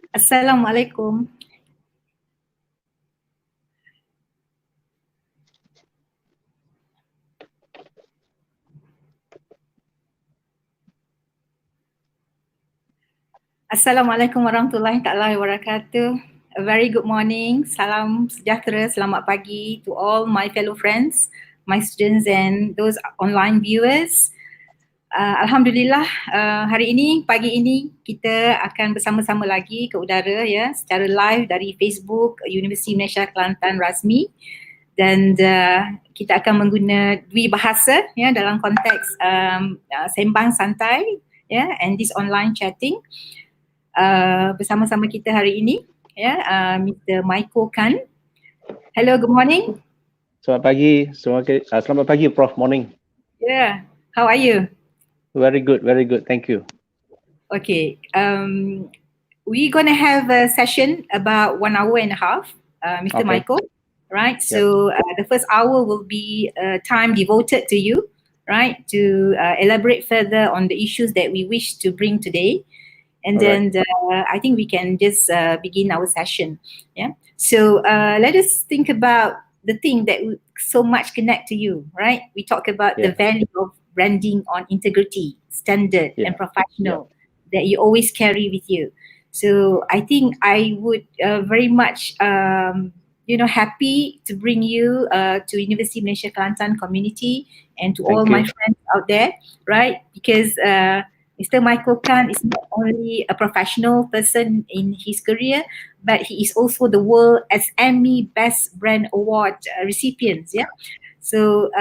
Assalamualaikum. Assalamualaikum warahmatullahi taala wabarakatuh. A very good morning, salam sejahtera, selamat pagi to all my fellow friends, my students and those online viewers. Alhamdulillah, hari ini, pagi ini kita akan bersama-sama lagi ke udara ya, secara live dari Facebook Universiti Malaysia Kelantan Rasmi, dan kita akan mengguna dua bahasa ya dalam konteks Sembang Santai ya, and this online chatting. Bersama-sama kita hari ini ya, Mr. Myocho kan. Hello, good morning. Selamat pagi, selamat pagi Prof, morning. Yeah, how are you? Very good, thank you. Okay, we're gonna have a session about 1.5 hours, Mr. Okay. Myocho, right? So the first hour will be time devoted to you, right? To elaborate further on the issues that we wish to bring today. And then I think we can just begin our session. Yeah. So let us think about the thing that so much connect to you, right? We talk about the value of branding on integrity, standard, and professional that you always carry with you. So I think I would very much happy to bring you to University Malaysia Kelantan community and to all my friends out there, right? Because Mr. Myocho Khan is not only a professional person in his career, but he is also the World SME Best Brand Award recipient. Yeah. So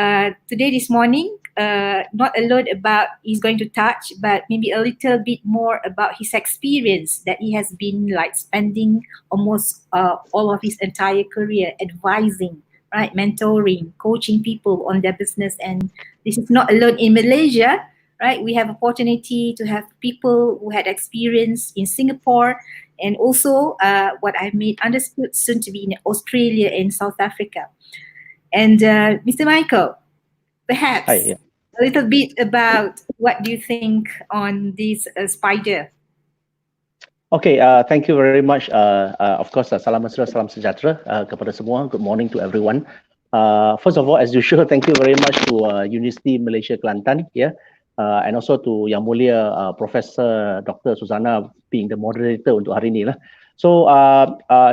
today, this morning, not a lot about he's going to touch, but maybe a little bit more about his experience that he has been like spending almost all of his entire career advising, right, mentoring, coaching people on their business, and this is not alone in Malaysia. Right, we have opportunity to have people who had experience in Singapore and also what I've made understood soon to be in Australia and South Africa. And Mr. Myocho, perhaps a little bit about what do you think on this spider? Okay, thank you very much. Of course, salam mesra, salam sejahtera kepada semua. Good morning to everyone. First of all, as usual, thank you very much to University Malaysia Kelantan. And also to Yang Mulia Professor Dr. Suzana being the moderator untuk hari ini lah. So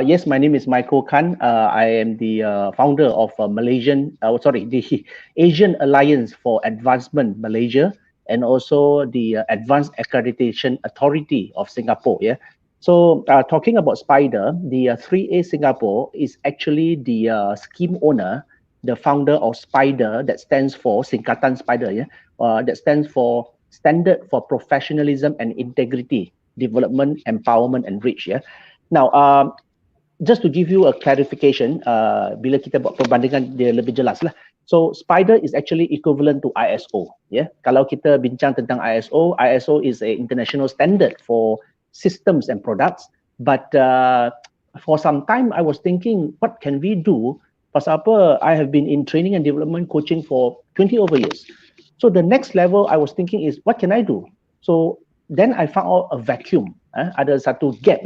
yes, my name is Myocho Khan. I am the founder of the Asian Alliance for Advancement Malaysia and also the Advanced Accreditation Authority of Singapore. So talking about SPIDER, the 3A Singapore is actually the scheme owner, the founder of SPIDER, that stands for singkatan SPIDER, that stands for Standard for Professionalism and Integrity, Development, Empowerment and Reach. Now, just to give you a clarification, bila kita buat perbandingan dia lebih jelas lah. So SPIDER is actually equivalent to ISO. Kalau kita bincang tentang ISO is a international standard for systems and products. But for some time, I was thinking, what can we do? Pasal apa, I have been in training and development coaching for 20 over years. So the next level I was thinking is, what can I do? So then I found out a vacuum, ada satu gap.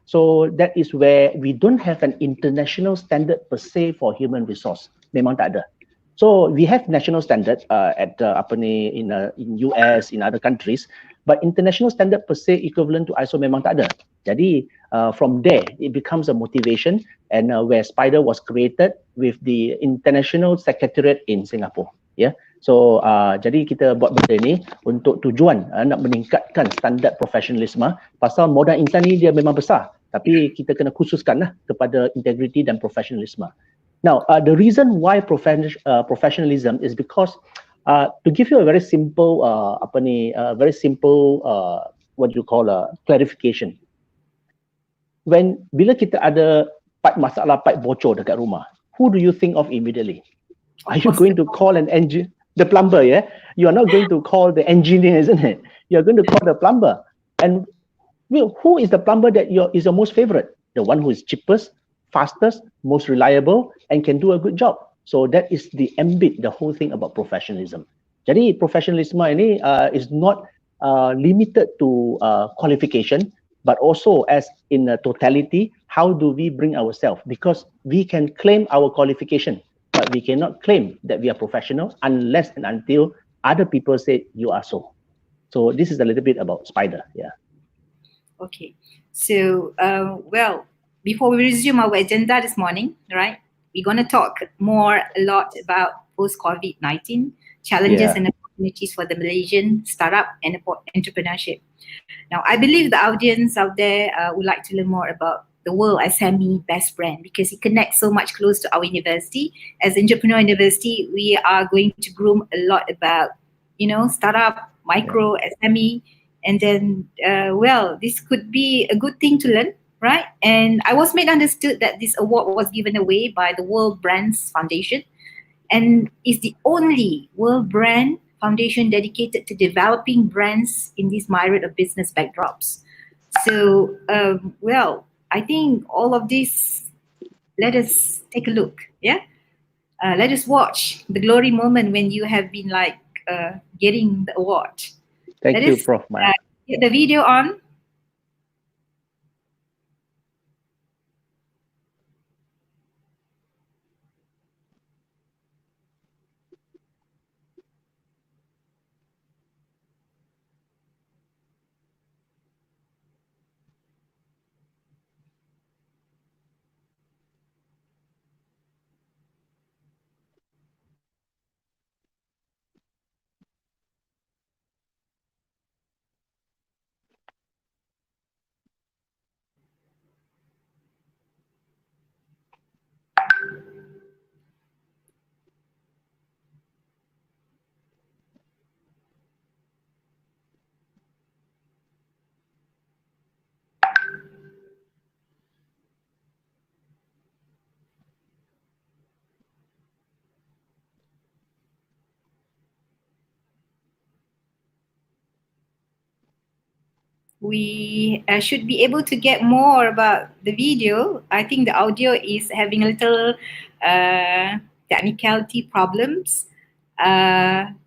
So that is where we don't have an international standard per se for human resource. Memang tak ada. So we have national standard in US, in other countries, but international standard per se equivalent to ISO memang tak ada. Jadi from there, it becomes a motivation, and where SPIDER was created with the International Secretariat in Singapore. So jadi kita buat benda ni untuk tujuan nak meningkatkan standard profesionalisme. Pasal modal insan ni dia memang besar, tapi kita kena khususkan lah kepada integrity dan profesionalisme. Now the reason why professionalism is because to give you a very simple clarification. Bila kita ada masalah pipe bocor dekat rumah, who do you think of immediately? Are you going to call the plumber? You are not going to call the engineer, isn't it? You are going to call the plumber. And who is the plumber that is your most favorite? The one who is cheapest, fastest, most reliable, and can do a good job. So that is the ambit, the whole thing about professionalism. Jadi professionalism ini is not limited to qualification, but also as in a totality, how do we bring ourselves? Because we can claim our qualification, but we cannot claim that we are professional unless and until other people say you are so. So this is a little bit about Spider. Yeah. Okay. So, well, before we resume our agenda this morning, right, we're going to talk a lot about post-COVID-19 challenges and opportunities for the Malaysian startup and entrepreneurship. Now, I believe the audience out there would like to learn more about the World SME Best Brand because it connects so much close to our university. As Entrepreneur University, we are going to groom a lot about, startup, micro, SME, and then, this could be a good thing to learn, right? And I was made understood that this award was given away by the World Brands Foundation and is the only World Brand Foundation dedicated to developing brands in this myriad of business backdrops. So, I think all of this, let us take a look, yeah? Let us watch the glory moment when you have been getting the award. Thank you, Prof. Get the video on. We should be able to get more about the video. I think the audio is having a little technicality problems. Can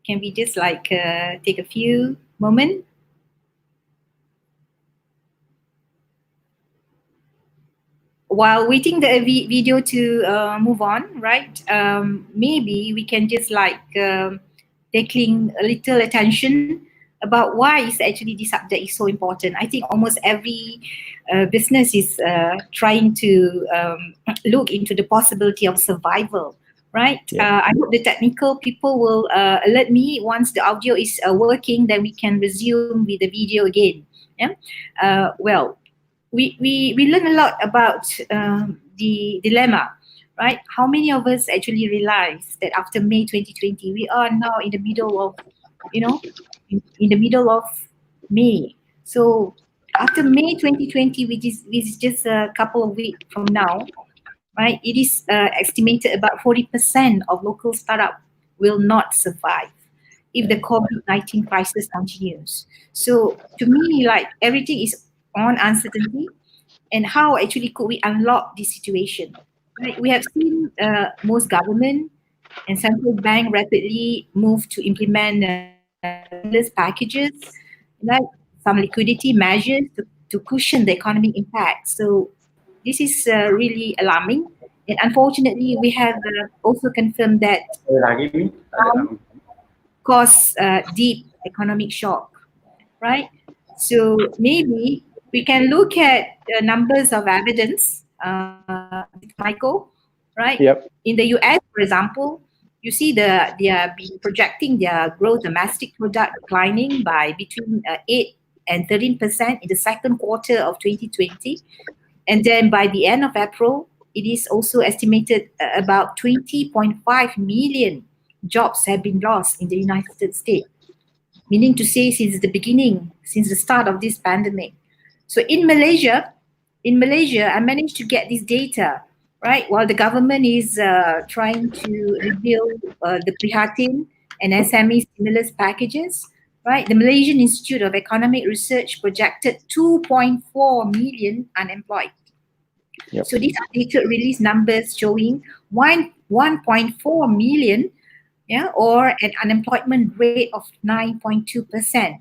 we just take a few moments? While waiting the video to move on, right? Maybe we can just taking a little attention about why is actually this subject is so important. I think almost every business is trying to look into the possibility of survival, right? I hope the technical people will alert me once the audio is working, then we can resume with the video again. Yeah. We learn a lot about the dilemma, right? How many of us actually realize that after May 2020, we are now in the middle of, in the middle of May. So after May 2020, which is just a couple of weeks from now, right? It is estimated about 40% of local startup will not survive if the COVID-19 crisis continues. So to me, everything is on uncertainty and how actually could we unlock this situation. Right? We have seen most government and central bank rapidly move to implement stimulus packages, like some liquidity measures to cushion the economic impact. So this is really alarming. And unfortunately, we have also confirmed that cause deep economic shock, right? So maybe we can look at the numbers of evidence, Michael, right? Yep. In the US, for example, you see they are projecting their gross domestic product declining by between 8 and 13% in the second quarter of 2020. And then by the end of April, it is also estimated about 20.5 million jobs have been lost in the United States, meaning to say since the start of this pandemic. So in Malaysia, I managed to get this data, right? While the government is trying to reveal the Prihatin and SME stimulus packages, right? The Malaysian Institute of Economic Research projected 2.4 million unemployed. Yep. So these updated release numbers showing 1.4 million, or an unemployment rate of 9.2%,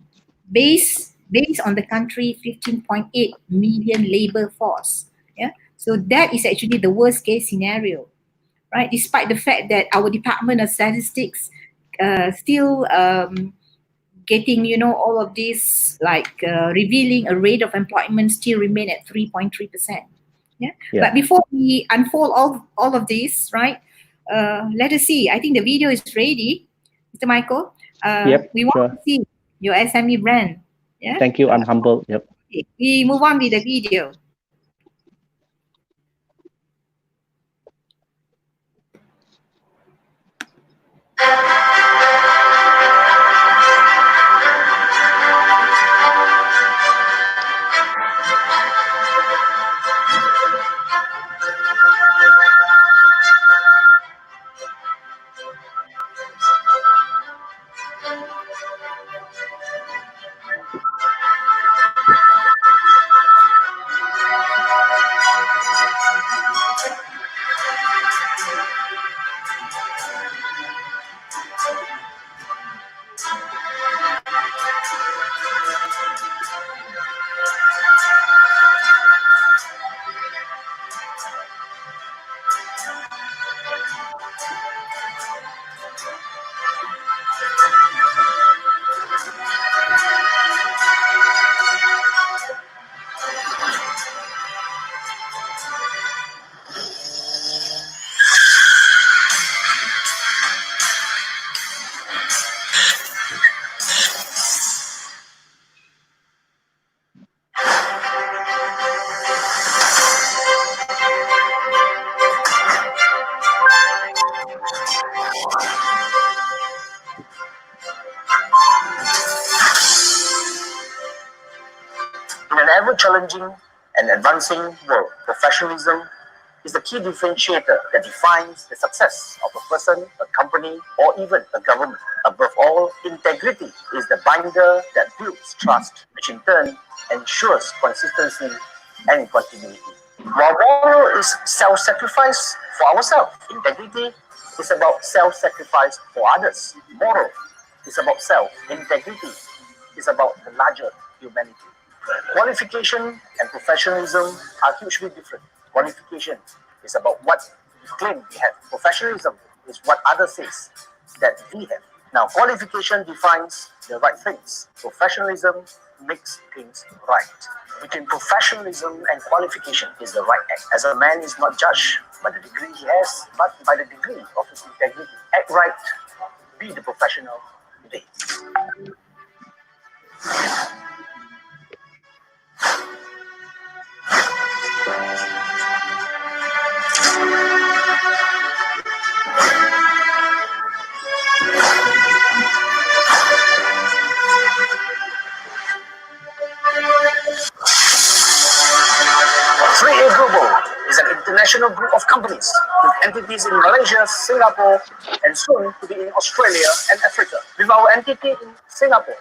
based based on the country 15.8 million labor force. Yeah, so that is actually the worst case scenario, right? Despite the fact that our Department of Statistics still getting, all of this, like revealing a rate of employment still remain at 3.3%. Yeah. But before we unfold all of this, right? Let us see. I think the video is ready, Mr. Michael. We want to see your SME brand. Yeah. Thank you. I'm humble. Yep. Okay. We move on with the video. In an ever-challenging and advancing world, professionalism is the key differentiator that defines the success of a person, a company, or even a government. Above all, integrity is the binder that builds trust, which in turn ensures consistency and continuity. While moral is self-sacrifice for ourselves, integrity is about self-sacrifice for others. Moral is about self. Integrity is about the larger humanity. Qualification and professionalism are hugely different. Qualification is about what we claim we have. Professionalism is what others say that we have. Now, qualification defines the right things. Professionalism makes things right. Between professionalism and qualification is the right act. As a man is not judged by the degree he has, but by the degree of his integrity. Act right, be the professional today. International group of companies with entities in Malaysia, Singapore, and soon to be in Australia and Africa. With our entity in Singapore,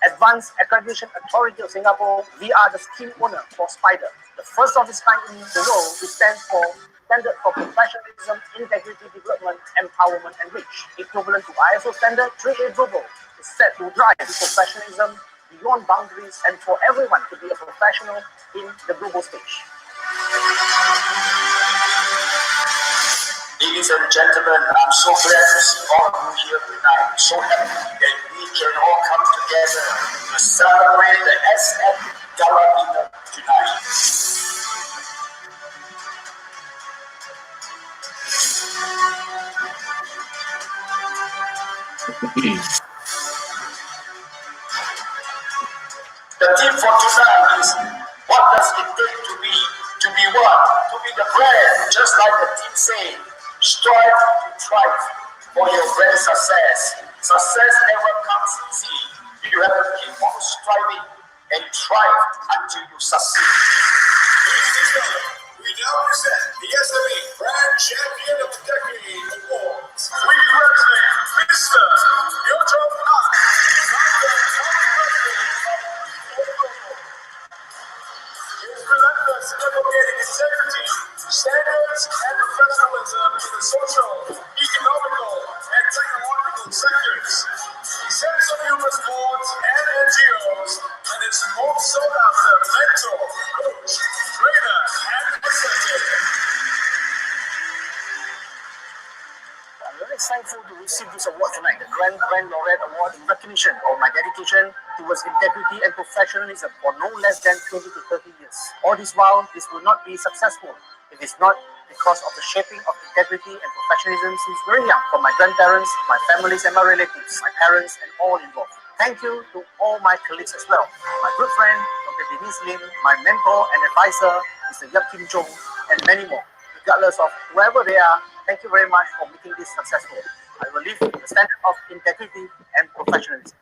Advanced Accreditation Authority of Singapore, we are the scheme owner for SPIDER, the first of its kind in the world, which stands for Standard for Professionalism, Integrity, Development, Empowerment, and Reach. Equivalent to ISO Standard, 3A Global is set to drive professionalism beyond boundaries and for everyone to be a professional in the global stage. Ladies and gentlemen, I'm so glad to see all of you here tonight. I'm so happy that we can all come together to celebrate the SF Gala dinner tonight. The theme for tonight is, what does it take to be what? To be the brand, just like the theme says. Strive to thrive for your brand success. Success never comes easy. You have to keep on striving and thrive until you succeed. We now present the SME Brand Champion of the Decade Awards. We present Mr. Myocho. His relentless navigating integrity, standards, and professionalism in the social, economical, and technological sectors. He sets up numerous boards and NGOs and its most sought after mentor, coach, trainer, and executive. I'm very thankful to receive this award tonight, the Grand Laureate Award, in recognition of my dedication towards integrity and professionalism for no less than 20 to 30 years. All this while, this will not be successful if it's not because of the shaping of integrity and professionalism since very young from my grandparents, my families and my relatives, my parents and all involved. Thank you to all my colleagues as well. My good friend, Dr. Denise Lim, my mentor and advisor, Mr. Yap Kim Chong, and many more. Regardless of whoever they are, thank you very much for making this successful. I will live the standard of integrity and professionalism.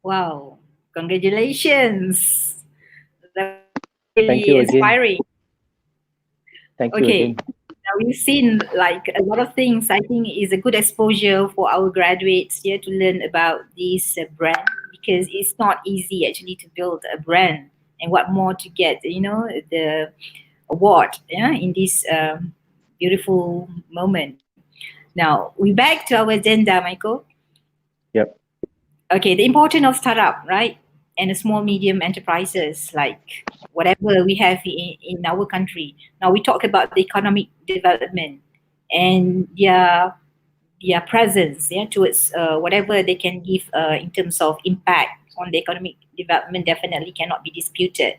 Wow, congratulations. That's Thank really you again. inspiring. Thank you Okay. again. Now we've seen like a lot of things. I think is a good exposure for our graduates here to learn about this brand, because it's not easy actually to build a brand, and what more to get, the award, in this beautiful moment. Now we back to our agenda, Michael. Yep. Okay, the importance of startup, right? And the small medium enterprises, like whatever we have in our country. Now we talk about the economic development and their presence, towards whatever they can give in terms of impact on the economic development definitely cannot be disputed.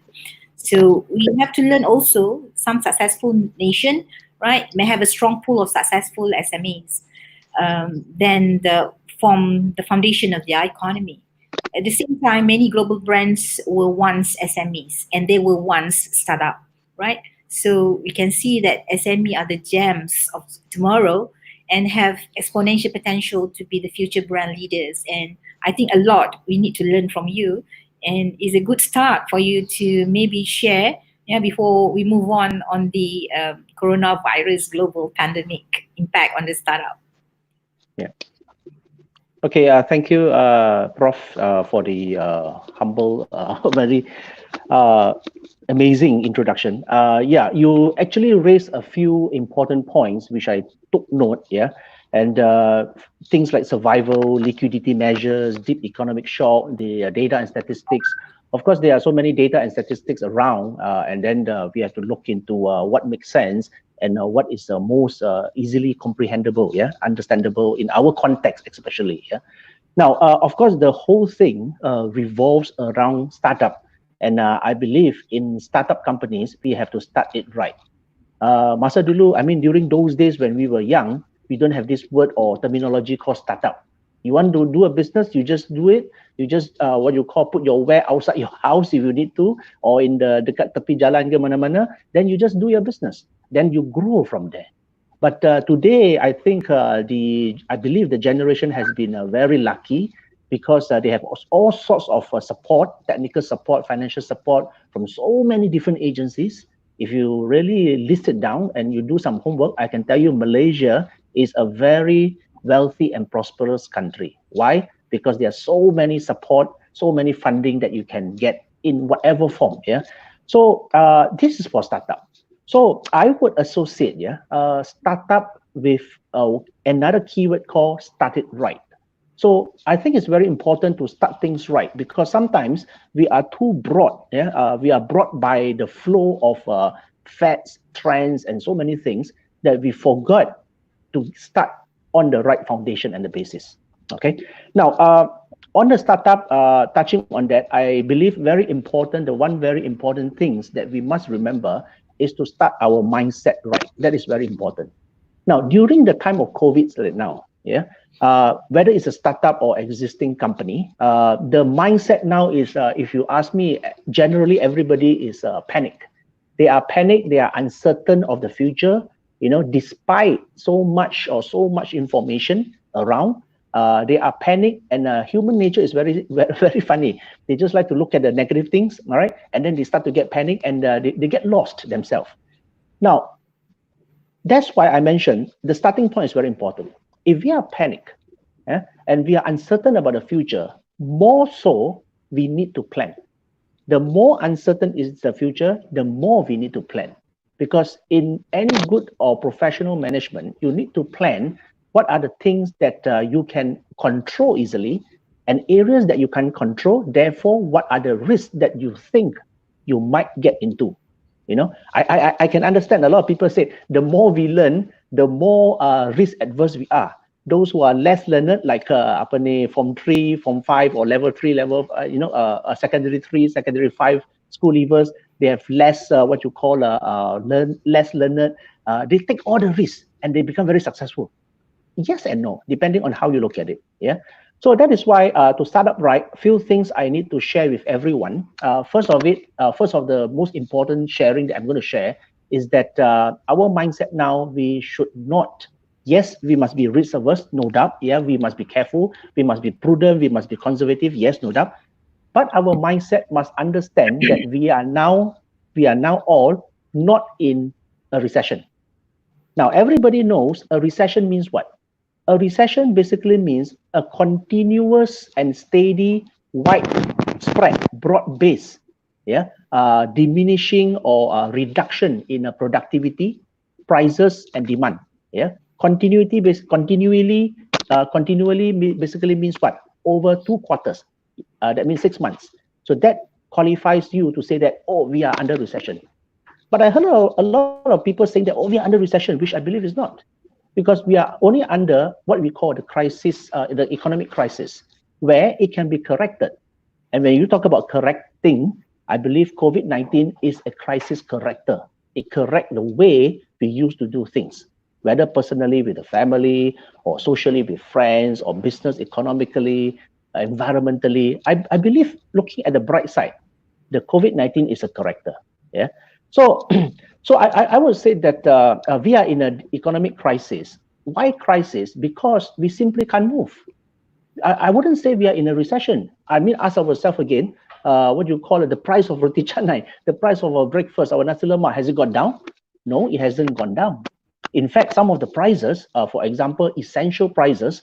So we have to learn also some successful nation, right, may have a strong pool of successful SMEs. Then form the foundation of their economy. At the same time, many global brands were once SMEs and they were once startup, right? So we can see that SME are the gems of tomorrow and have exponential potential to be the future brand leaders. And I think a lot we need to learn from you, and is a good start for you to maybe share, before we move on the coronavirus global pandemic impact on the startup. Yeah. Okay. Thank you, Prof, for the humble, very amazing introduction. Yeah, you actually raised a few important points which I took note. Yeah, and things like survival, liquidity measures, deep economic shock, the data and statistics. Of course, there are so many data and statistics around, and then we have to look into what makes sense and what is the most easily comprehensible, understandable in our context, especially. Yeah. Now, of course, the whole thing revolves around startup, and I believe in startup companies we have to start it right. Masa dulu, I mean, during those days when we were young, we don't have this word or terminology called startup. You want to do a business, you just do it. You just what you call put your ware outside your house if you need to, or in the dekat tepi jalan ke mana-mana. Then you just do your business. Then you grow from there. But today, I think I believe the generation has been very lucky, because they have all sorts of support, technical support, financial support from so many different agencies. If you really list it down and you do some homework, I can tell you Malaysia is a very wealthy and prosperous country. Why? Because there are so many support, so many funding that you can get in whatever form. Yeah. So this is for startup. So I would associate startup with another keyword called start it right. So I think it's very important to start things right, because sometimes we are too broad. We are brought by the flow of fads, trends, and so many things that we forgot to start on the right foundation and the basis. Okay. Now, on the startup, touching on that, I believe the one very important things that we must remember is to start our mindset right. That is very important. Now, during the time of COVID right now, whether it's a startup or existing company, the mindset now is, if you ask me, generally everybody is panic. They are panicked. They are uncertain of the future. Despite so much information around, they are panicked, and human nature is very, very, very funny. They just like to look at the negative things, all right, and then they start to get panicked, and they get lost themselves. Now, that's why I mentioned the starting point is very important. If we are panicked and we are uncertain about the future, more so we need to plan. The more uncertain is the future, the more we need to plan. Because in any good or professional management, you need to plan what are the things that you can control easily and areas that you can control. Therefore, what are the risks that you think you might get into? You know, I can understand a lot of people say the more we learn, the more risk adverse we are. Those who are less learned, like Form 3, Form 5, or Level 3, Secondary 3, Secondary 5 school leavers, they have less what you call less learned. They take all the risks and they become very successful. Yes and no, depending on how you look at it. Yeah. So that is why to start up right, few things I need to share with everyone. First of the most important sharing that I'm going to share is that our mindset now, we should not. Yes, we must be risk averse, no doubt. Yeah, we must be careful. We must be prudent. We must be conservative. Yes, no doubt. But our mindset must understand that we are now all not in a recession. Now, everybody knows a recession means what? A recession basically means a continuous and steady, widespread, broad base, diminishing or reduction in productivity, prices, and demand. Yeah, continually basically means what? Over 2 quarters. That means 6 months. So that qualifies you to say that, oh, we are under recession. But I heard a lot of people saying that, oh, we are under recession, which I believe is not. Because we are only under what we call the crisis, the economic crisis, where it can be corrected. And when you talk about correcting, I believe COVID-19 is a crisis corrector. It corrects the way we used to do things, whether personally with the family, or socially with friends, or business economically, environmentally. I believe, looking at the bright side, the COVID-19 is a corrector. Yeah. So I would say that we are in an economic crisis. Why crisis? Because we simply can't move. I wouldn't say we are in a recession. I mean, ask ourselves again, what do you call it? The price of roti canai, the price of our breakfast, our nasi lemak, has it gone down? No, it hasn't gone down. In fact, some of the prices, for example, essential goods,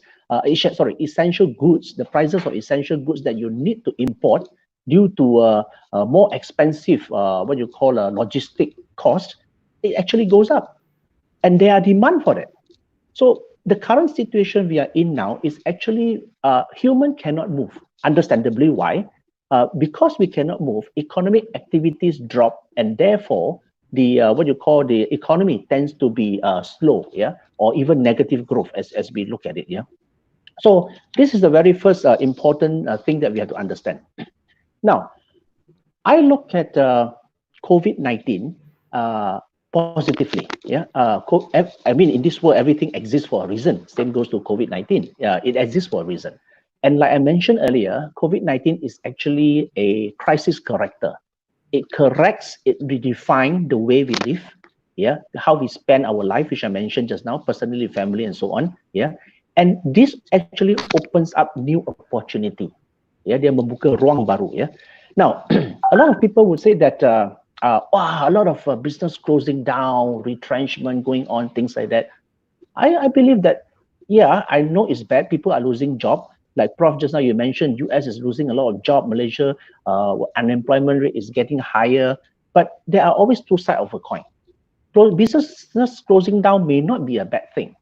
the prices of essential goods that you need to import due to more expensive, logistic cost, it actually goes up. And there are demand for that. So the current situation we are in now is actually human cannot move. Understandably, why? Because we cannot move, economic activities drop, and therefore the the economy tends to be slow, or even negative growth as we look at it. So this is the very first important thing that we have to understand. Now, I look at COVID-19 positively. I mean, in this world, everything exists for a reason. Same goes to COVID-19. It exists for a reason. And like I mentioned earlier, COVID-19 is actually a crisis corrector. It corrects, it redefines the way we live, how we spend our life, which I mentioned just now, personally, family, and so on. And this actually opens up new opportunity. Dia membuka ruang baru. Now, a lot of people would say that a lot of business closing down, retrenchment going on, things like that. I believe that, I know it's bad. People are losing job. Like Prof, just now you mentioned, US is losing a lot of job. Malaysia, unemployment rate is getting higher. But there are always two sides of a coin. Business closing down may not be a bad thing.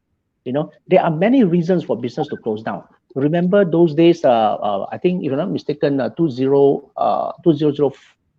There are many reasons for business to close down. Remember those days, I think, if I'm not mistaken, 2014,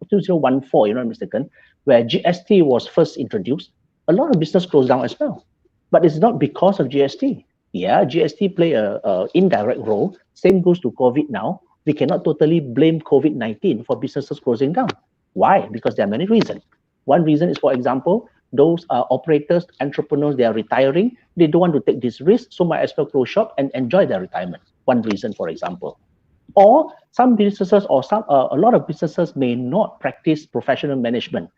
if I'm not mistaken, where GST was first introduced, a lot of business closed down as well. But it's not because of GST. GST play a indirect role. Same goes to COVID now. We cannot totally blame COVID-19 for businesses closing down. Why? Because there are many reasons. One reason is, for example, those operators, entrepreneurs, they are retiring. They don't want to take this risk, so might as well close shop and enjoy their retirement. One reason, for example. Or some businesses, or a lot of businesses may not practice professional management.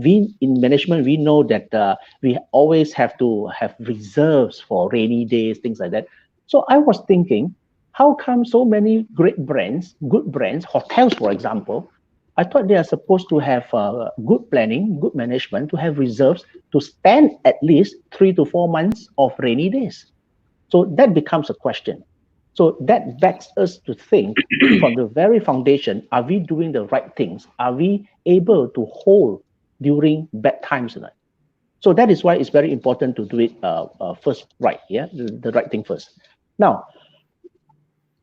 In management, we know that we always have to have reserves for rainy days, things like that. So I was thinking, how come so many great brands, good brands, hotels, for example, I thought they are supposed to have good planning, good management, to have reserves to stand at least 3 to 4 months of rainy days. So that becomes a question. So that backs us to think from the very foundation, are we doing the right things? Are we able to hold during bad times or not? So that is why it's very important to do it first right, yeah, the right thing first. Now,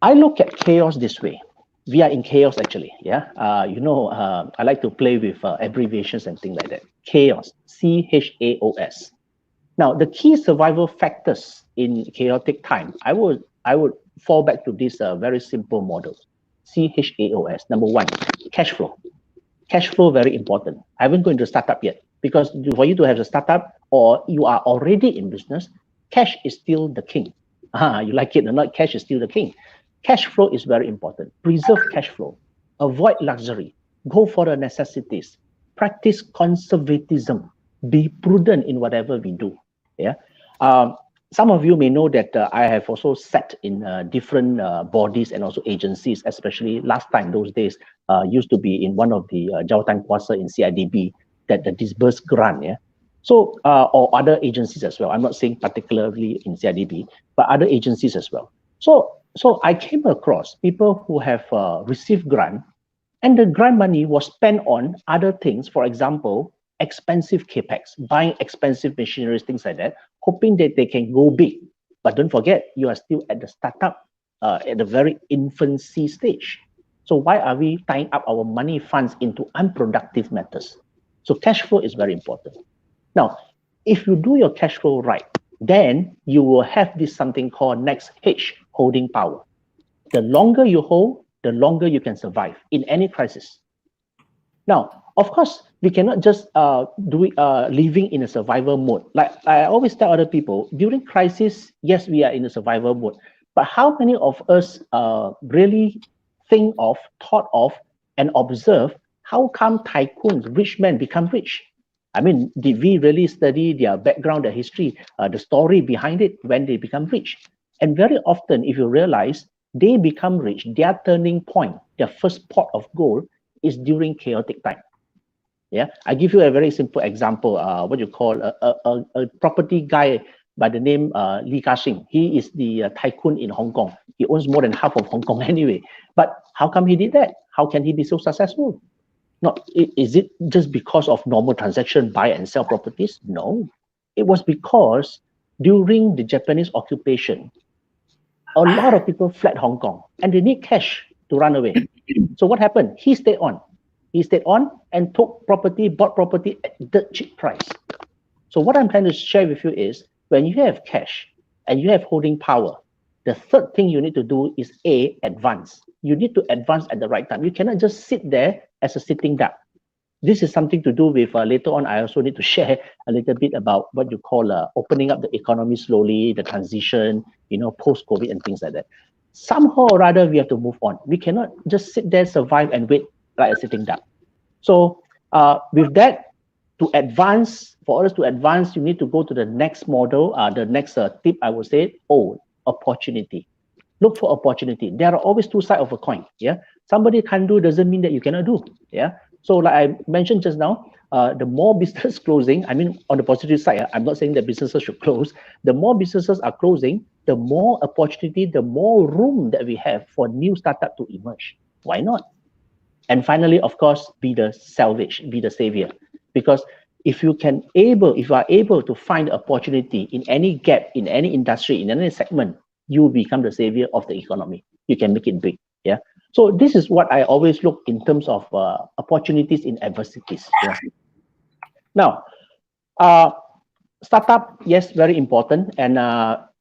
I look at chaos this way. We are in chaos actually, yeah. I like to play with abbreviations and things like that. Chaos, C-H-A-O-S. Now, the key survival factors in chaotic time, I would fall back to this very simple model. CHAOS. Number one, cash flow. Cash flow, very important. I haven't gone into startup yet because for you to have a startup or you are already in business, cash is still the king. You like it or not, cash is still the king. Cash flow is very important. Preserve cash flow. Avoid luxury. Go for the necessities. Practice conservatism. Be prudent in whatever we do. Yeah. Some of you may know that I have also sat in different bodies and also agencies, especially last time, those days, used to be in one of the Jawatan Kuasa in CIDB that the disbursed grant, yeah. So, or other agencies as well. I'm not saying particularly in CIDB, but other agencies as well. So I came across people who have received grant, and the grant money was spent on other things. For example, expensive capex, buying expensive machineries, things like that, hoping that they can go big. But don't forget, you are still at the startup, at the very infancy stage. So why are we tying up our money funds into unproductive matters? So cash flow is very important. Now, if you do your cash flow right, then you will have this something called next H, holding power. The longer you hold, the longer you can survive in any crisis. Now, of course, we cannot just living in a survival mode. Like I always tell other people, during crisis, yes, we are in a survival mode. But how many of us really thought of, and observe how come tycoons, rich men become rich? I mean, did we really study their background, their history, the story behind it when they become rich? And very often, if you realize, they become rich, their turning point, their first pot of gold is during chaotic time. Yeah, I give you a very simple example. What you call a property guy by the name Lee Kasim. He is the tycoon in Hong Kong. He owns more than half of Hong Kong anyway. But how come he did that? How can he be so successful? Is it just because of normal transaction, buy and sell properties? No, it was because during the Japanese occupation, a lot of people fled Hong Kong and they need cash to run away. So what happened? He stayed on. He stayed on and bought property at the cheap price. So what I'm trying to share with you is when you have cash and you have holding power, the third thing you need to do is advance. You need to advance at the right time. You cannot just sit there as a sitting duck. This is something to do with later on. I also need to share a little bit about what you call opening up the economy slowly, the transition, post-COVID and things like that. Somehow or other, we have to move on. We cannot just sit there, survive and wait like a sitting duck. So with that, for us to advance, you need to go to the next model, the next tip I would say, opportunity. Look for opportunity. There are always two sides of a coin. Yeah, somebody can do doesn't mean that you cannot do. Yeah. So like I mentioned just now, the more business closing, I mean on the positive side, I'm not saying that businesses should close. The more businesses are closing, the more opportunity, the more room that we have for new startup to emerge. Why not? And finally, of course, be the salvage, be the savior. Because if you are able to find opportunity in any gap, in any industry, in any segment, you become the savior of the economy. You can make it big. Yeah. So this is what I always look in terms of opportunities in adversities. Yeah. Now, startup, yes, very important. And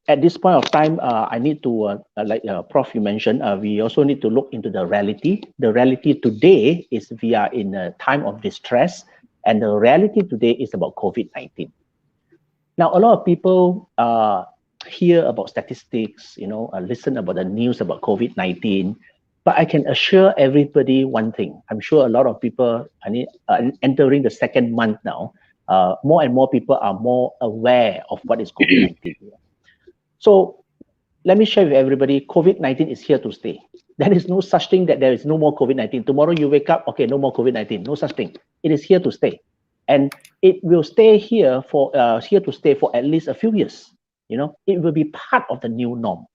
at this point of time, I need to, like Prof, you mentioned, we also need to look into the reality. The reality today is we are in a time of distress, and the reality today is about COVID-19. Now, a lot of people hear about statistics, listen about the news about COVID-19, but I can assure everybody one thing. I'm sure a lot of people entering the second month now, more and more people are more aware of what is COVID-19. So let me share with everybody, COVID-19 is here to stay. There is no such thing that there is no more COVID-19. Tomorrow you wake up, okay, no more COVID-19, no such thing. It is here to stay. And it will stay here to stay for at least a few years. It will be part of the new norm.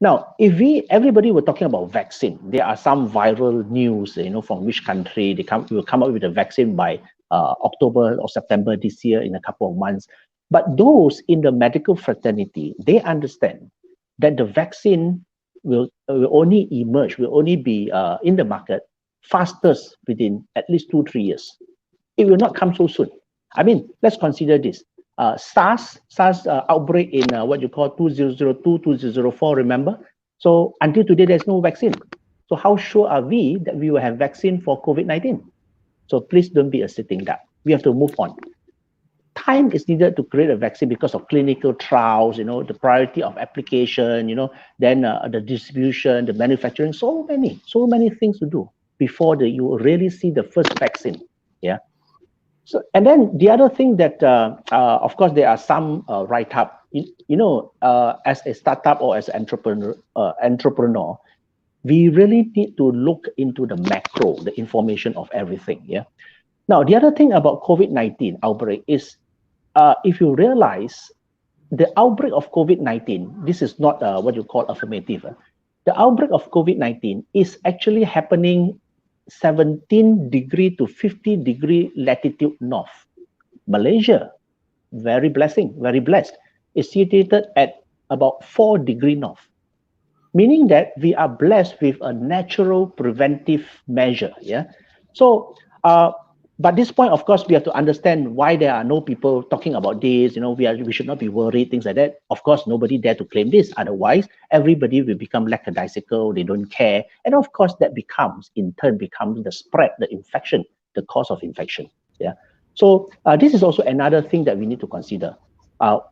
Now, if everybody were talking about vaccine, there are some viral news, from which country will come up with a vaccine by October or September this year, in a couple of months. But those in the medical fraternity, they understand that the vaccine will only emerge, will only be in the market fastest within at least 2-3 years. It will not come so soon. I mean, let's consider this. SARS outbreak in what you call 2002, 2004, remember? So until today, there's no vaccine. So how sure are we that we will have vaccine for COVID-19? So please don't be a sitting duck. We have to move on. Time is needed to create a vaccine because of clinical trials, the priority of application, then the distribution, the manufacturing, so many things to do before you really see the first vaccine. Yeah. So, and then the other thing that, of course, there are some write-up, as a startup or as an entrepreneur, we really need to look into the macro, the information of everything. Yeah. Now, the other thing about COVID-19 outbreak is, if you realize the outbreak of COVID-19, this is not what you call affirmative. The outbreak of COVID-19 is actually happening 17 degree to 50 degree latitude north. Malaysia, very blessed, is situated at about 4 degree north, meaning that we are blessed with a natural preventive measure. Yeah. So, but this point, of course, we have to understand why there are no people talking about this. We should not be worried, things like that. Of course, nobody dare to claim this. Otherwise, everybody will become lackadaisical. They don't care. And of course, that in turn becomes the spread, the infection, the cause of infection. Yeah. So this is also another thing that we need to consider.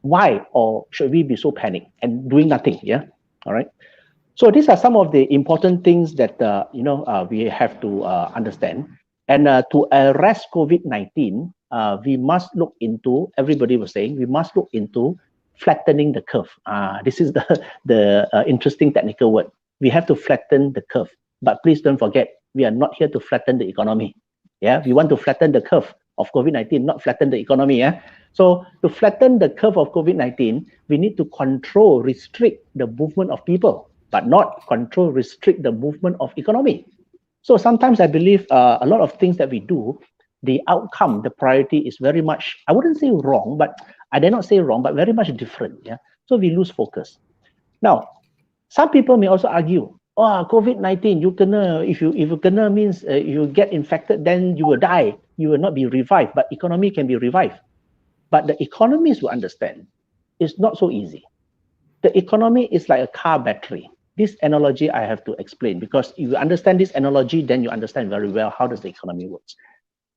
Why or should we be so panicked and doing nothing? Yeah. All right. So these are some of the important things that, we have to understand. And to arrest COVID-19, we must look into, everybody was saying, we must look into flattening the curve. This is the interesting technical word. We have to flatten the curve. But please don't forget, we are not here to flatten the economy. Yeah, we want to flatten the curve of COVID-19, not flatten the economy. Yeah. So to flatten the curve of COVID-19, we need to control, restrict the movement of people, but not control, restrict the movement of economy. So sometimes I believe a lot of things that we do, the outcome, the priority is very much, I wouldn't say wrong, but I dare not say wrong, but very much different. Yeah. So we lose focus. Now, some people may also argue, COVID-19, if you kena means you get infected, then you will die. You will not be revived, but economy can be revived. But the economists will understand it's not so easy. The economy is like a car battery. This analogy I have to explain, because if you understand this analogy, then you understand very well how does the economy works.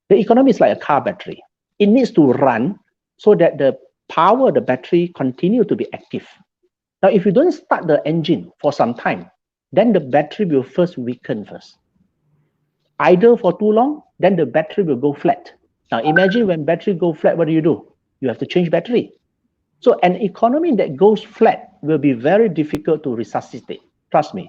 The economy is like a car battery. It needs to run so that the power, the battery continue to be active. Now, if you don't start the engine for some time, then the battery will first weaken first. Idle for too long, then the battery will go flat. Now, imagine when battery go flat, what do? You have to change battery. So an economy that goes flat will be very difficult to resuscitate. Trust me.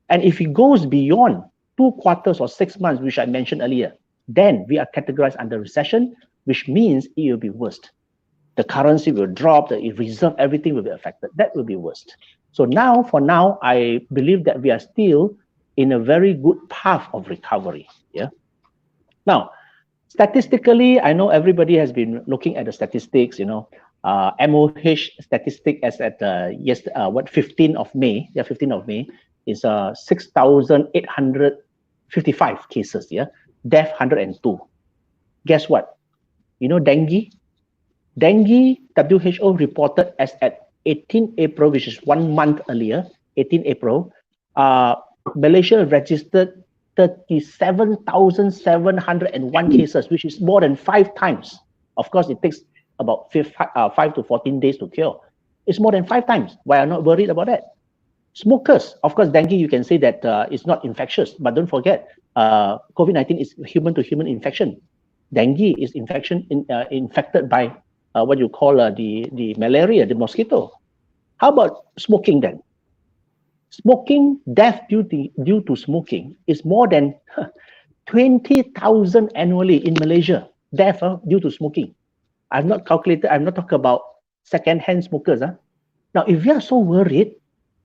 And if it goes beyond 2 quarters or 6 months, which I mentioned earlier, then we are categorized under recession, which means it will be worst. The currency will drop, the reserve, everything will be affected. That will be worst. So now, for now, I believe that we are still in a very good path of recovery. Yeah. Now, statistically, I know everybody has been looking at the statistics, MOH statistic as at 15th of May, 15th of May is 6,855 cases, yeah, death 102. Guess what? Dengue, WHO reported as at 18 April, which is 1 month earlier, 18 April, Malaysia registered 37,701 cases, which is more than 5 times. Of course, it takes about 5 to 14 days to cure. It's more than 5 times. Why are not worried about that? Smokers, of course, dengue, you can say that it's not infectious, but don't forget, COVID-19 is human-to-human infection. Dengue is infected by what you call the malaria, the mosquito. How about smoking then? Smoking, death due to smoking is more than 20,000 annually in Malaysia. Death due to smoking. I've not calculated, I'm not talking about second-hand smokers. Now, if we are so worried,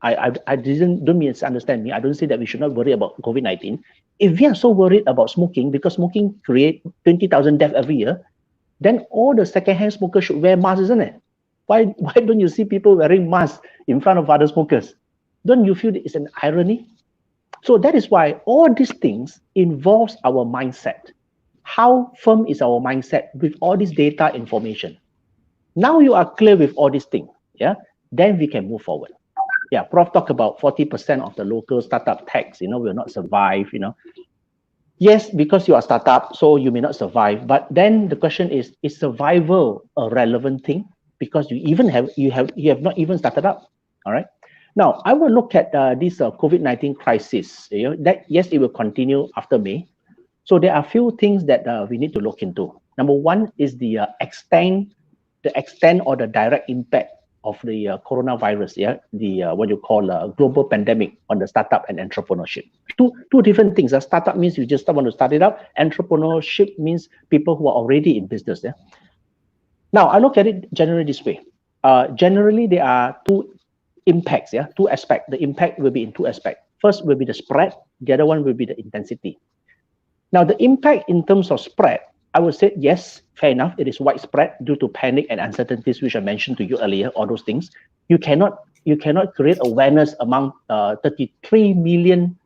don't misunderstand me. I don't say that we should not worry about COVID-19. If we are so worried about smoking, because smoking create 20,000 deaths every year, then all the secondhand smokers should wear masks, isn't it? Why don't you see people wearing masks in front of other smokers? Don't you feel it's an irony? So that is why all these things involves our mindset. How firm is our mindset with all this data information? Now you are clear with all these things, yeah? Then we can move forward. Yeah, Prof talked about 40% of the local startup tax, will not survive, Yes, because you are a startup, so you may not survive. But then the question is survival a relevant thing? Because you have not even started up. All right. Now I will look at this COVID-19 crisis. That yes, it will continue after May. So there are a few things that we need to look into. Number one is the extent or the direct impact of the coronavirus, what you call a global pandemic on the startup and entrepreneurship. Two different things. Startup means you just want to start it up. Entrepreneurship means people who are already in business. Yeah. Now I look at it generally this way. Generally, there are two impacts. Yeah, two aspects. The impact will be in two aspects. First will be the spread. The other one will be the intensity. Now the impact in terms of spread, I would say, yes, fair enough. It is widespread due to panic and uncertainties, which I mentioned to you earlier, all those things. You cannot create awareness among 33 million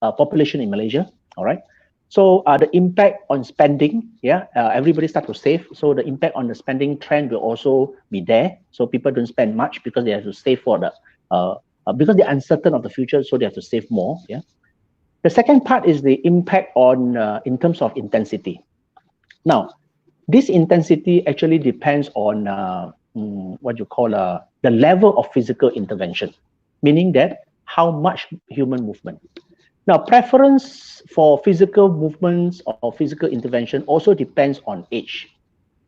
population in Malaysia, all right? So the impact on spending, everybody start to save. So the impact on the spending trend will also be there. So people don't spend much because they have to save for the, because they're uncertain of the future, so they have to save more, yeah? The second part is the impact on, in terms of intensity. Now, this intensity actually depends on what you call the level of physical intervention, meaning that how much human movement. Now, preference for physical movements or physical intervention also depends on age,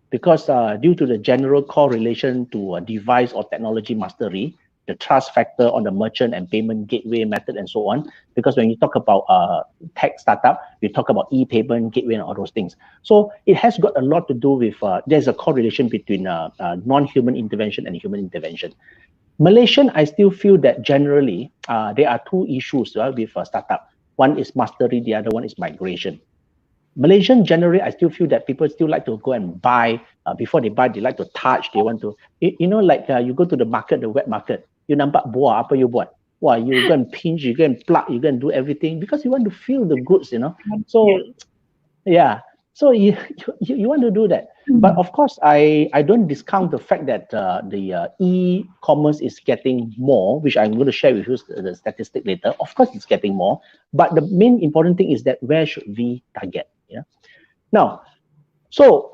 because due to the general correlation to device or technology mastery, the trust factor on the merchant and payment gateway method and so on. Because when you talk about tech startup, you talk about e-payment gateway and all those things. So it has got a lot to do with, there's a correlation between non-human intervention and human intervention. Malaysian, I still feel that generally, there are two issues with startup. One is mastery, the other one is migration. Malaysian, generally, I still feel that people still like to go and buy. Before they buy, they like to touch. They want to, like you go to the market, the wet market. You nampak buah, apa you buat? Wah, you go and pinch, you go and pluck, you go and do everything because you want to feel the goods, So, yeah. So you want to do that. But of course, I don't discount the fact that the e-commerce is getting more, which I'm going to share with you the statistic later. Of course, it's getting more. But the main important thing is that where should we target? Yeah. Now, so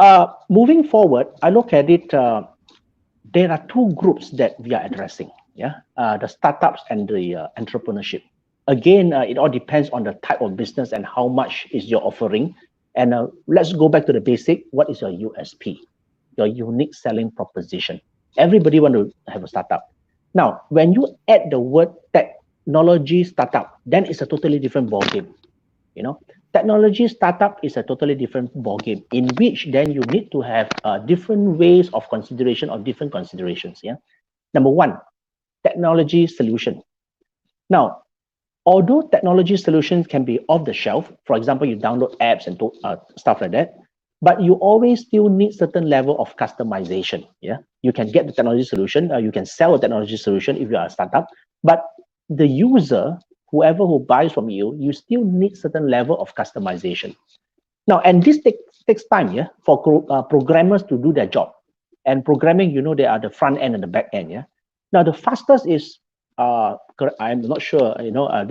moving forward, I look at it. There are two groups that we are addressing. Yeah, the startups and the entrepreneurship. Again, it all depends on the type of business and how much is your offering. And let's go back to the basic. What is your USP? Your unique selling proposition. Everybody want to have a startup. Now, when you add the word technology startup, then it's a totally different ballgame. Technology startup is a totally different ballgame in which then you need to have different ways of consideration of different considerations. Yeah. Number one, technology solution. Now, although technology solutions can be off the shelf, for example, you download apps and stuff like that, but you always still need certain level of customization. Yeah, you can get the technology solution, you can sell a technology solution if you are a startup, but the user, whoever who buys from you, you still need certain level of customization. Now, and this takes time, yeah, for programmers to do their job. And programming, they are the front end and the back end, yeah. Now, the fastest is, I'm not sure,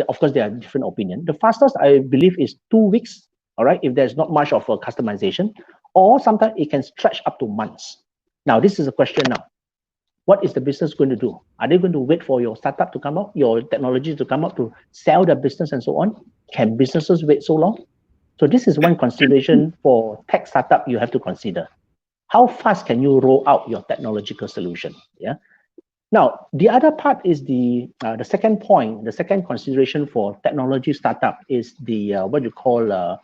of course, there are different opinions. The fastest, I believe, is 2 weeks, all right, if there's not much of a customization, or sometimes it can stretch up to months. Now, this is a question now. What is the business going to do? Are they going to wait for your startup to come out, your technology to come out to sell their business and so on? Can businesses wait so long? So this is one consideration for tech startup you have to consider. How fast can you roll out your technological solution? Yeah. Now, the other part is the second point, the second consideration for technology startup is the what you call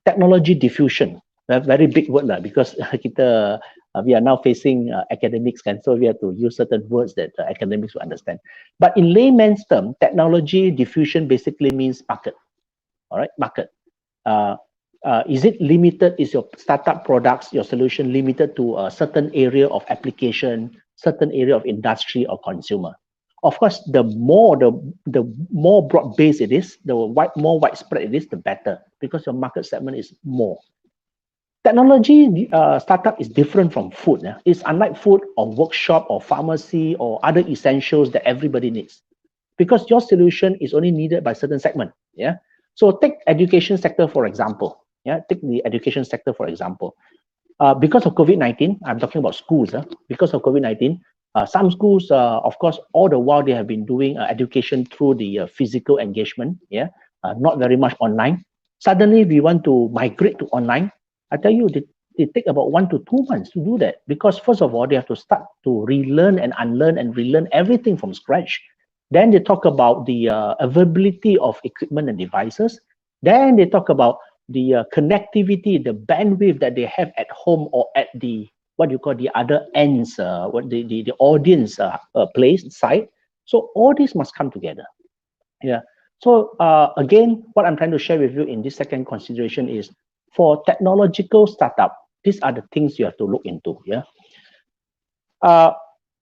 technology diffusion. A very big word lah, because kita we are now facing academics, and so we have to use certain words that academics will understand. But in layman's term, technology diffusion basically means market. All right, market. Is it limited? Is your startup products, your solution limited to a certain area of application, certain area of industry or consumer? Of course, the more broad-based it is, more widespread it is, the better, because your market segment is more. Technology startup is different from food. Yeah? It's unlike food or workshop or pharmacy or other essentials that everybody needs, because your solution is only needed by certain segment. Yeah. So take education sector, for example. Yeah, take the education sector, for example. Because of COVID-19, I'm talking about schools. Because of COVID-19, some schools, of course, all the while they have been doing education through the physical engagement. Yeah, not very much online. Suddenly, we want to migrate to online. I tell you, they take about 1 to 2 months to do that, because first of all, they have to start to relearn and unlearn and relearn everything from scratch. Then they talk about the availability of equipment and devices. Then they talk about the connectivity, the bandwidth that they have at home or at the, what you call, the other ends, the audience place side. So all this must come together. Yeah. So again, what I'm trying to share with you in this second consideration is, for technological startup, these are the things you have to look into. Yeah.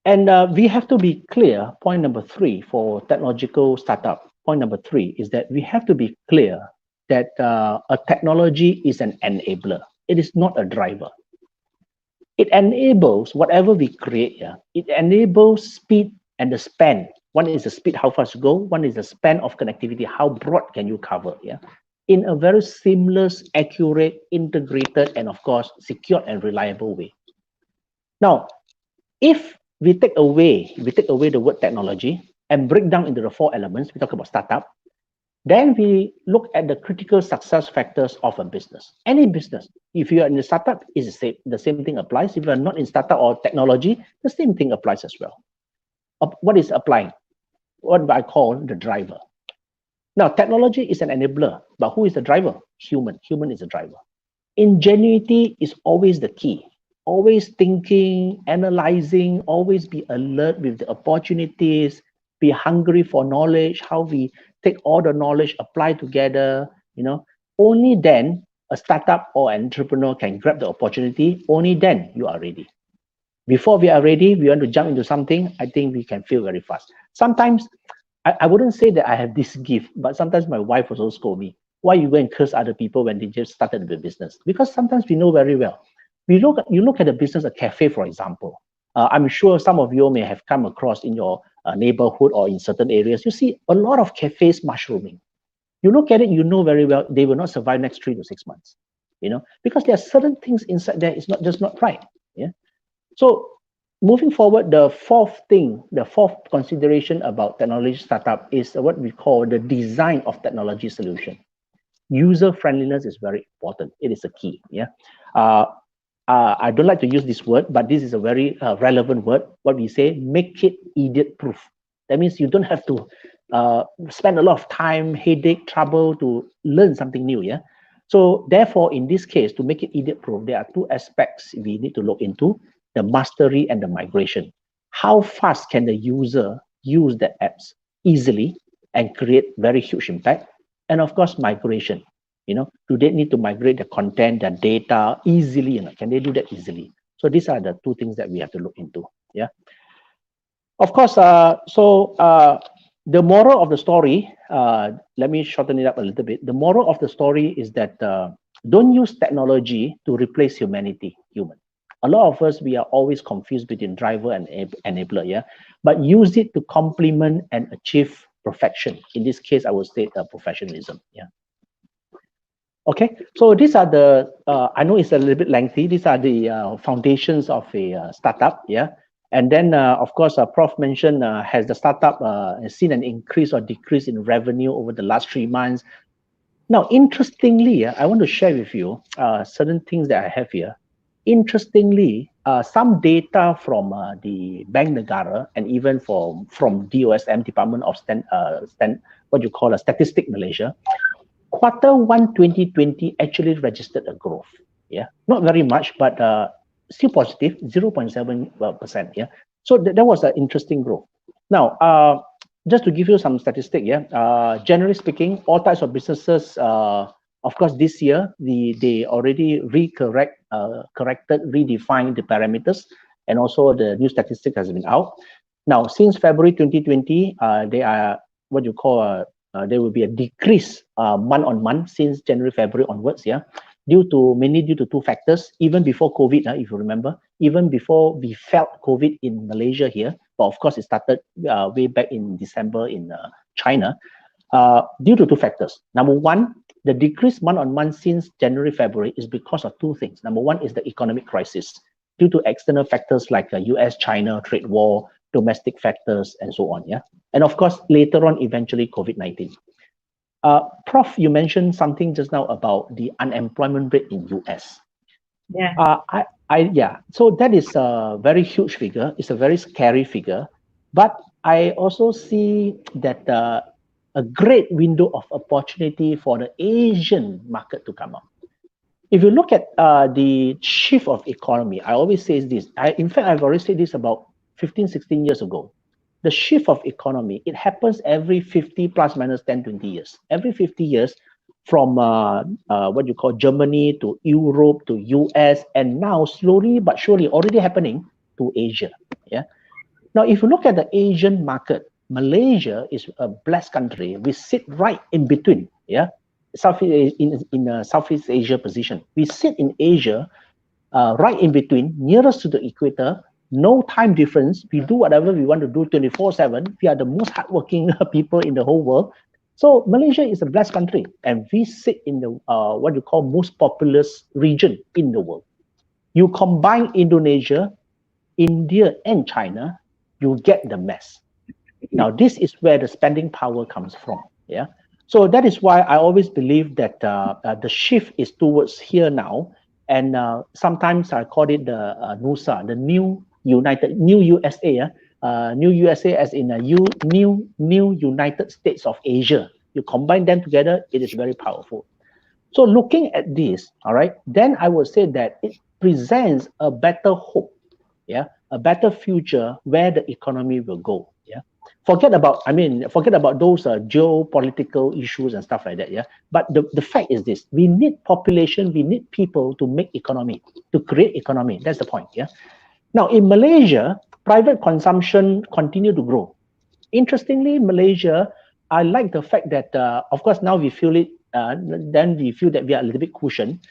And we have to be clear. Point number 3 for technological startup. Point number 3 is that we have to be clear that a technology is an enabler. It is not a driver. It enables whatever we create. Yeah? It enables speed and the span. One is the speed, how fast you go. One is the span of connectivity, how broad can you cover. Yeah, in a very seamless, accurate, integrated, and of course, secure and reliable way. Now, if we take away the word technology and break down into the 4 elements, we talk about startup, then we look at the critical success factors of a business. Any business, if you are in the startup, is the same thing applies. If you are not in startup or technology, the same thing applies as well. What is applying? What I call the driver. Now, technology is an enabler, but who is the driver? Human. Human is the driver. Ingenuity is always the key. Always thinking, analyzing, always be alert with the opportunities, be hungry for knowledge, how we take all the knowledge, apply together, you know. Only then a startup or an entrepreneur can grab the opportunity. Only then you are ready. Before we are ready, we want to jump into something, I think we can fail very fast. Sometimes, I wouldn't say that I have this gift, but sometimes my wife also scold me. Why you go and curse other people when they just started the business? Because sometimes we know very well. You look at the business, a cafe, for example. I'm sure some of you may have come across in your neighborhood or in certain areas. You see a lot of cafes mushrooming. You look at it, you know very well they will not survive next 3 to 6 months. You know, because there are certain things inside there. It's not just not right. Yeah. So moving forward, the fourth consideration about technology startup is what we call the design of technology solution. User friendliness is very important. It is a key. Yeah. I don't like to use this word, but this is a very relevant word. What we say, make it idiot-proof. That means you don't have to spend a lot of time, headache, trouble to learn something new. Yeah. So therefore, in this case, to make it idiot-proof, there are 2 aspects we need to look into: the mastery and the migration. How fast can the user use the apps easily and create very huge impact? And of course, migration. You know, do they need to migrate the content, the data easily? You know, can they do that easily? So these are the 2 things that we have to look into. Yeah. Of course, the moral of the story, let me shorten it up a little bit. The moral of the story is that don't use technology to replace humanity, human. A lot of us, we are always confused between driver and enabler, yeah? But use it to complement and achieve perfection. In this case, I would say professionalism, yeah? Okay, so these are the, I know it's a little bit lengthy, these are the foundations of a startup, yeah? And then, of course, Prof mentioned, has the startup seen an increase or decrease in revenue over the last 3 months? Now, interestingly, I want to share with you certain things that I have here. Interestingly, some data from the Bank Negara and even from DOSM, Department of Statistic Malaysia, Q1 2020 actually registered a growth. Yeah, not very much, but still positive, 0.7%. Yeah. So that was an interesting growth. Now, just to give you some statistic, generally speaking, all types of businesses, of course, this year they already redefined the parameters, and also the new statistic has been out. Now, since February 2020, they are what you call there will be a decrease month on month since January, February onwards. Yeah, mainly due to two factors. Even before COVID, if you remember, even before we felt COVID in Malaysia here, but of course it started way back in December in China, due to two factors. Number one, the decrease month on month since January, February is because of two things. Number one is the economic crisis due to external factors like US-China trade war, domestic factors, and so on. Yeah, and of course later on, eventually COVID-19. Prof, you mentioned something just now about the unemployment rate in US. Yeah. So that is a very huge figure. It's a very scary figure. But I also see that a great window of opportunity for the Asian market to come up. If you look at the shift of economy, I always say this. In fact, I've already said this about 15, 16 years ago. The shift of economy, it happens every 50 plus minus 10, 20 years. Every 50 years from what you call Germany to Europe to US, and now slowly but surely already happening to Asia. Yeah. Now, if you look at the Asian market, Malaysia is a blessed country. We sit right in between. Yeah. In a Southeast Asia position. We sit in Asia, right in between, nearest to the equator. No time difference. We do whatever we want to do 24/7. We are the most hardworking people in the whole world. So Malaysia is a blessed country, and we sit in the what you call most populous region in the world. You combine Indonesia, India, and China, you get the mess. Now, this is where the spending power comes from. Yeah. So that is why I always believe that the shift is towards here now, and sometimes I call it the NUSA, the new USA. New USA as in a new United States of Asia. You combine them together, it is very powerful. So looking at this, all right, then I would say that it presents a better hope, yeah, a better future where the economy will go. Yeah. Forget about those geopolitical issues and stuff like that. Yeah. But the fact is this: we need population, we need people to make economy, to create economy. That's the point. Yeah. Now in Malaysia, private consumption continue to grow. Interestingly, Malaysia, I like the fact that of course now we feel it. Then we feel that we are a little bit cushioned,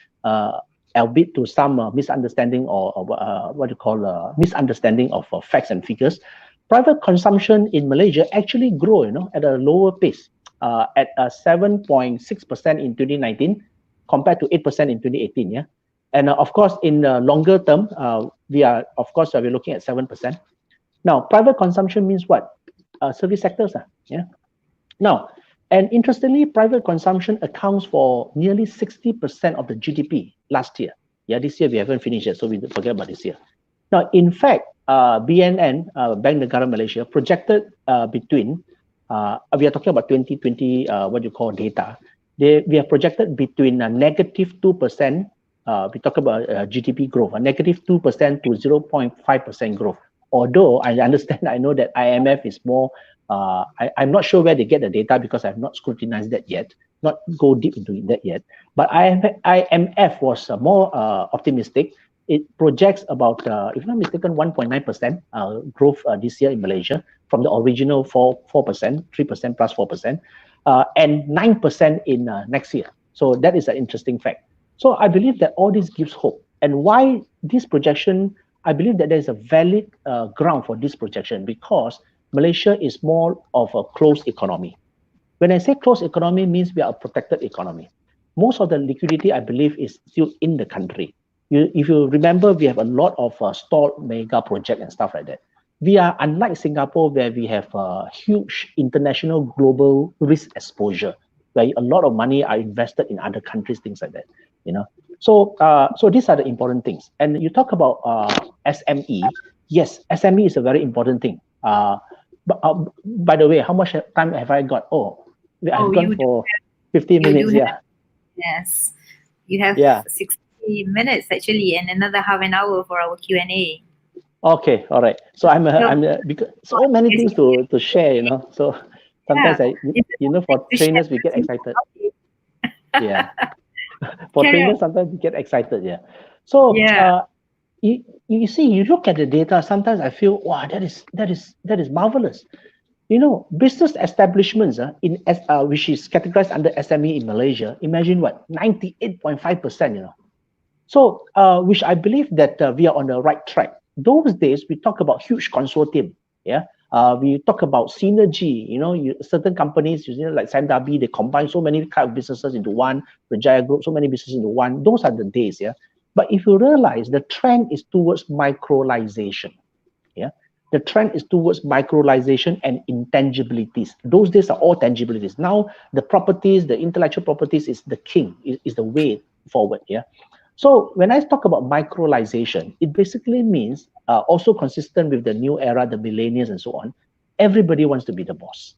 albeit to some misunderstanding or what you call misunderstanding of facts and figures. Private consumption in Malaysia actually grow, at a lower pace, at 7.6% in 2019 compared to 8% in 2018. Yeah, and of course in the longer term, we're looking at 7%. Now, private consumption means what? Service sectors. Yeah. Now, and interestingly, private consumption accounts for nearly 60% of the GDP last year. Yeah, this year we haven't finished yet, so we forget about this year. Now, in fact, BNN, Bank Negara Malaysia, projected between, we are talking about 2020, what you call data. We are projected between -2%, we talk about GDP growth, -2% to 0.5% growth. Although I understand, I know that IMF is more, I'm not sure where they get the data because I've not scrutinized that yet, not go deep into that yet. But IMF was more optimistic. It projects about, if I'm not mistaken, 1.9% growth this year in Malaysia from the original 4%, 3% plus 4%, and 9% in next year. So that is an interesting fact. So I believe that all this gives hope. And why this projection? I believe that there is a valid ground for this projection because Malaysia is more of a closed economy. When I say closed economy, means we are a protected economy. Most of the liquidity, I believe, is still in the country. If you remember, we have a lot of stalled mega project and stuff like that. We are unlike Singapore, where we have a huge international global risk exposure, where a lot of money are invested in other countries, things like that. So these are the important things. And you talk about SME. Yes, SME is a very important thing. But by the way, how much time have I got? I've gone for 15 minutes. Yeah. Yes, you have 6 30 minutes actually, and another half an hour for our Q&A. Okay, all right. So because so many things to share, So sometimes for trainers we get excited. Yeah. For trainers, sometimes we get excited. Yeah. So you see, you look at the data. Sometimes I feel, wow, that is marvelous. Business establishments which is categorized under SME in Malaysia. Imagine what 98.5%. So which I believe that we are on the right track. Those days we talk about huge consortium. Yeah. We talk about synergy. Certain companies, like Sandabi, they combine so many kind of businesses into one. Rajaya Group, so many businesses into one. Those are the days. Yeah. But if you realize the trend is towards microlization. Yeah. The trend is towards microlization and intangibilities. Those days are all tangibilities. Now the properties, the intellectual properties is the king, is the way forward. Yeah. So when I talk about microlization, it basically means also consistent with the new era, the millennials and so on. Everybody wants to be the boss.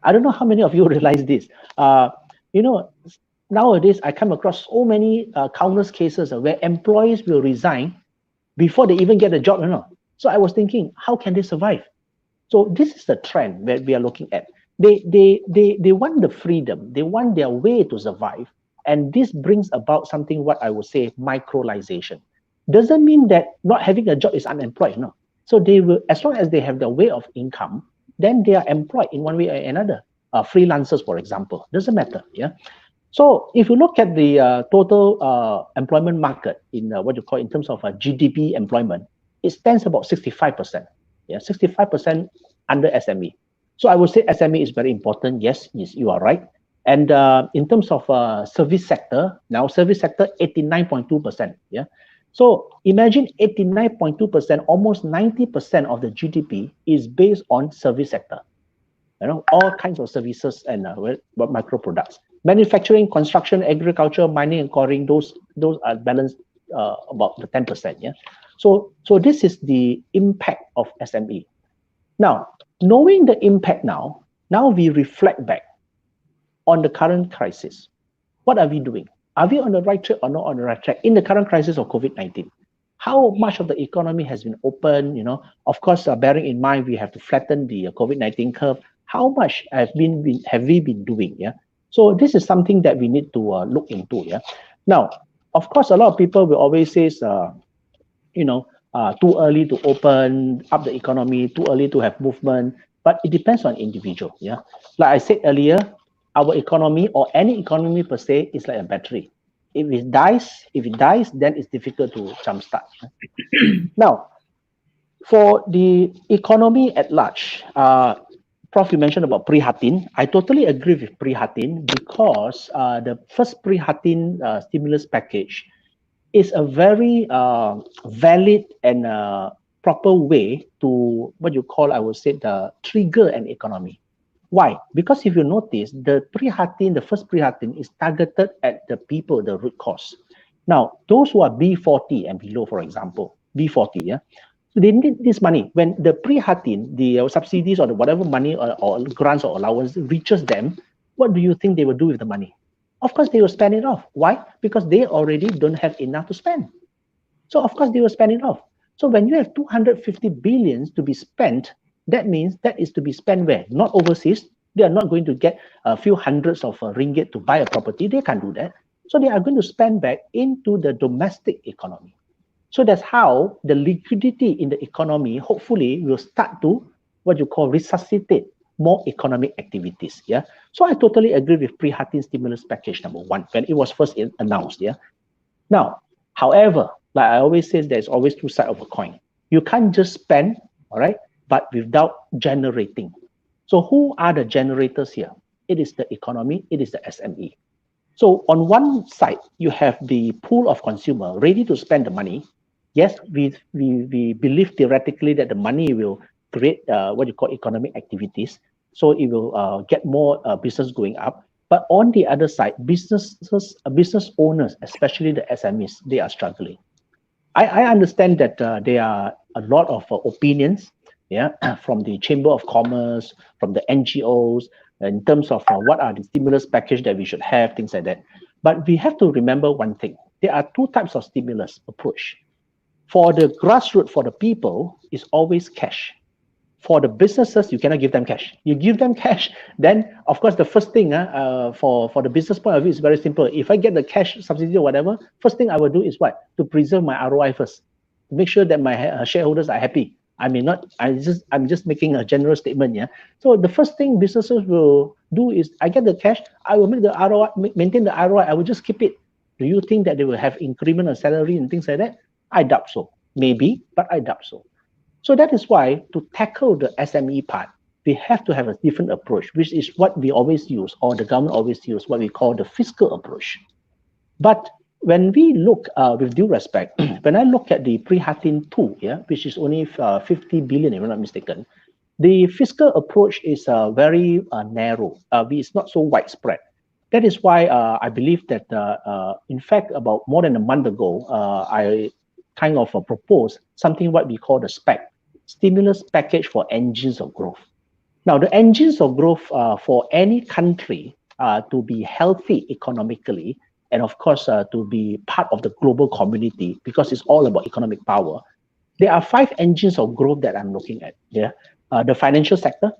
I don't know how many of you realize this. Nowadays I come across so many countless cases where employees will resign before they even get a job. So I was thinking, how can they survive? So this is the trend that we are looking at. They want the freedom. They want their way to survive. And this brings about something, what I would say, microlization. Doesn't mean that not having a job is unemployed, no. So they will, as long as they have their way of income, then they are employed in one way or another. Freelancers, for example, doesn't matter, yeah. So if you look at the total employment market in what you call in terms of GDP employment, it stands about 65%. Yeah, 65% under SME. So I would say SME is very important. Yes, you are right. And in terms of service sector, now service sector 89.2%. Yeah. So imagine 89.2%, almost 90% of the GDP is based on service sector. All kinds of services and micro products. Manufacturing, construction, agriculture, mining and quarrying, those are balanced about the 10%. Yeah. So this is the impact of SME. Now, knowing the impact now we reflect back on the current crisis. What are we doing? Are we on the right track or not on the right track in the current crisis of COVID-19? How much of the economy has been open? Of course, bearing in mind we have to flatten the COVID-19 curve. How much have we been doing? Yeah. So this is something that we need to look into. Yeah. Now, of course, a lot of people will always say, too early to open up the economy, too early to have movement. But it depends on individual. Yeah. Like I said earlier, our economy or any economy per se is like a battery. If it dies, then it's difficult to jumpstart. Now, for the economy at large, Prof, you mentioned about Prihatin. I totally agree with Prihatin because the first Prihatin stimulus package is a very valid and proper way to what you call, I would say, the trigger an economy. Why? Because if you notice, the first Prihatin is targeted at the people, the root cause. Now, those who are B40 and below, for example, B40, yeah, so they need this money. When the Prihatin, the subsidies or whatever money or grants or allowance reaches them, what do you think they will do with the money? Of course, they will spend it off. Why? Because they already don't have enough to spend. So, of course, they will spend it off. So, when you have 250 billions to be spent, that means that is to be spent where? Not overseas. They are not going to get a few hundreds of ringgit to buy a property. They can't do that. So, they are going to spend back into the domestic economy. So, that's how the liquidity in the economy hopefully will start to what you call resuscitate more economic activities. Yeah. So I totally agree with Prihatin stimulus package number 1 when it was first announced. Yeah. Now, however, like I always say, there's always two sides of a coin. You can't just spend, all right, but without generating. So who are the generators here? It is the economy, it is the SME. So on one side, you have the pool of consumer ready to spend the money. Yes, we believe theoretically that the money will create what you call economic activities. So it will get more business going up. But on the other side, business owners, especially the SMEs, they are struggling. I understand that there are a lot of opinions, yeah, from the Chamber of Commerce, from the NGOs, in terms of what are the stimulus package that we should have, things like that. But we have to remember one thing. there are two types of stimulus approach. For the grassroots, for the people, is always cash. For the businesses, you cannot give them cash. You give them cash, then of course the first thing for the business point of view is very simple. If I get the cash subsidy or whatever, first thing I will do is what? To preserve my ROI first, to make sure that my shareholders are happy. I may not. I'm just making a general statement. Yeah. So the first thing businesses will do is, I get the cash, I will make the ROI, maintain the ROI. I will just keep it. Do you think that they will have increment of salary and things like that? I doubt so. Maybe, but I doubt so. So that is why, to tackle the SME part, we have to have a different approach, which is what we always use, or the government always use, what we call the fiscal approach. But when we look, with due respect, when I look at the Prihatin 2, yeah, which is only 50 billion, if I'm not mistaken, the fiscal approach is very narrow. It's not so widespread. That is why I believe that, in fact, about more than a month ago, I kind of proposed something what we call the SPEC, Stimulus Package for Engines of Growth. Now, the engines of growth for any country to be healthy economically, and of course to be part of the global community, because it's all about economic power, there are 5 engines of growth that I'm looking at. Yeah, the financial sector,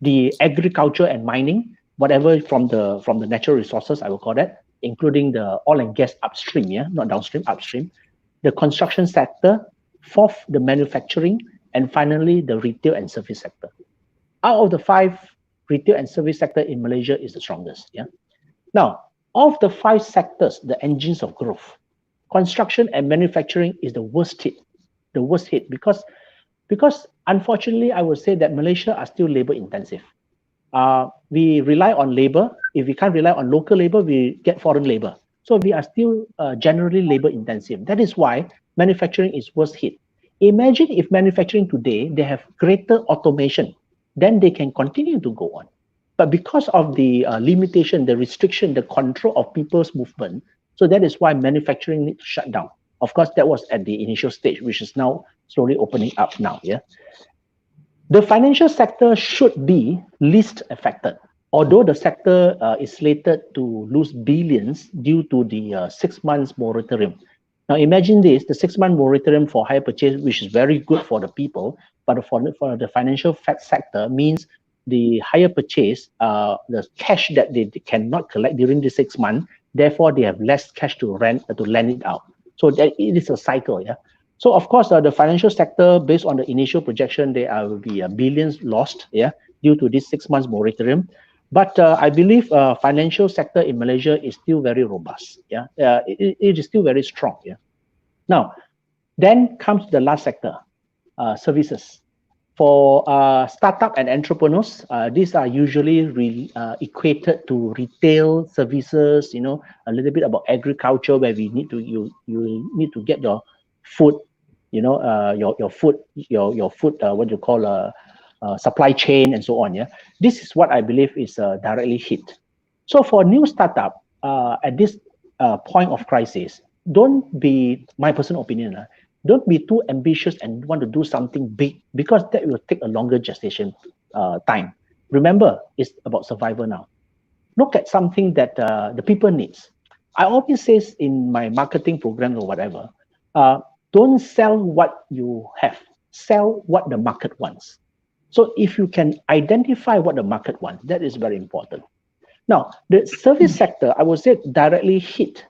the agriculture and mining, whatever from the natural resources, I will call that, including the oil and gas upstream, yeah, not downstream, upstream, the construction sector, 4th, the manufacturing, and finally the retail and service sector. Out of the 5, retail and service sector in Malaysia is the strongest. Yeah. Now, of the 5 sectors, the engines of growth, construction and manufacturing is the worst hit. The worst hit because unfortunately, I would say that Malaysia are still labor intensive. We rely on labor. If we can't rely on local labor, we get foreign labor. So we are still generally labor intensive. That is why manufacturing is worst hit. Imagine if manufacturing today, they have greater automation, then they can continue to go on. But because of the limitation, the restriction, the control of people's movement, so that is why manufacturing needs to shut down. Of course, that was at the initial stage, which is now slowly opening up now. Yeah, the financial sector should be least affected, although the sector is slated to lose billions due to the 6 months moratorium. Now imagine this, the 6-month moratorium for hire purchase, which is very good for the people, but for the financial sector means the hire purchase, the cash that they cannot collect during the 6 months, therefore they have less cash to lend it out. So that it is a cycle. Yeah. So of course, the financial sector, based on the initial projection, there will be billions lost. Yeah, due to this 6 months moratorium. But I believe financial sector in Malaysia is still very robust. Yeah, it is still very strong. Yeah. Now, then comes the last sector, services. For startup and entrepreneurs, these are usually equated to retail services. You know, a little bit about agriculture, where we need to you need to get your food. You know, your food, what you call supply chain and so on. Yeah, this is what I believe is directly hit. So for new startup at this point of crisis, don't be, my personal opinion, don't be too ambitious and want to do something big, because that will take a longer gestation time. Remember, it's about survival now. Look at something that the people needs. I always say in my marketing programs or whatever, don't sell what you have, sell what the market wants. So if you can identify what the market wants, that is very important. Now, the service sector, I would say directly hit,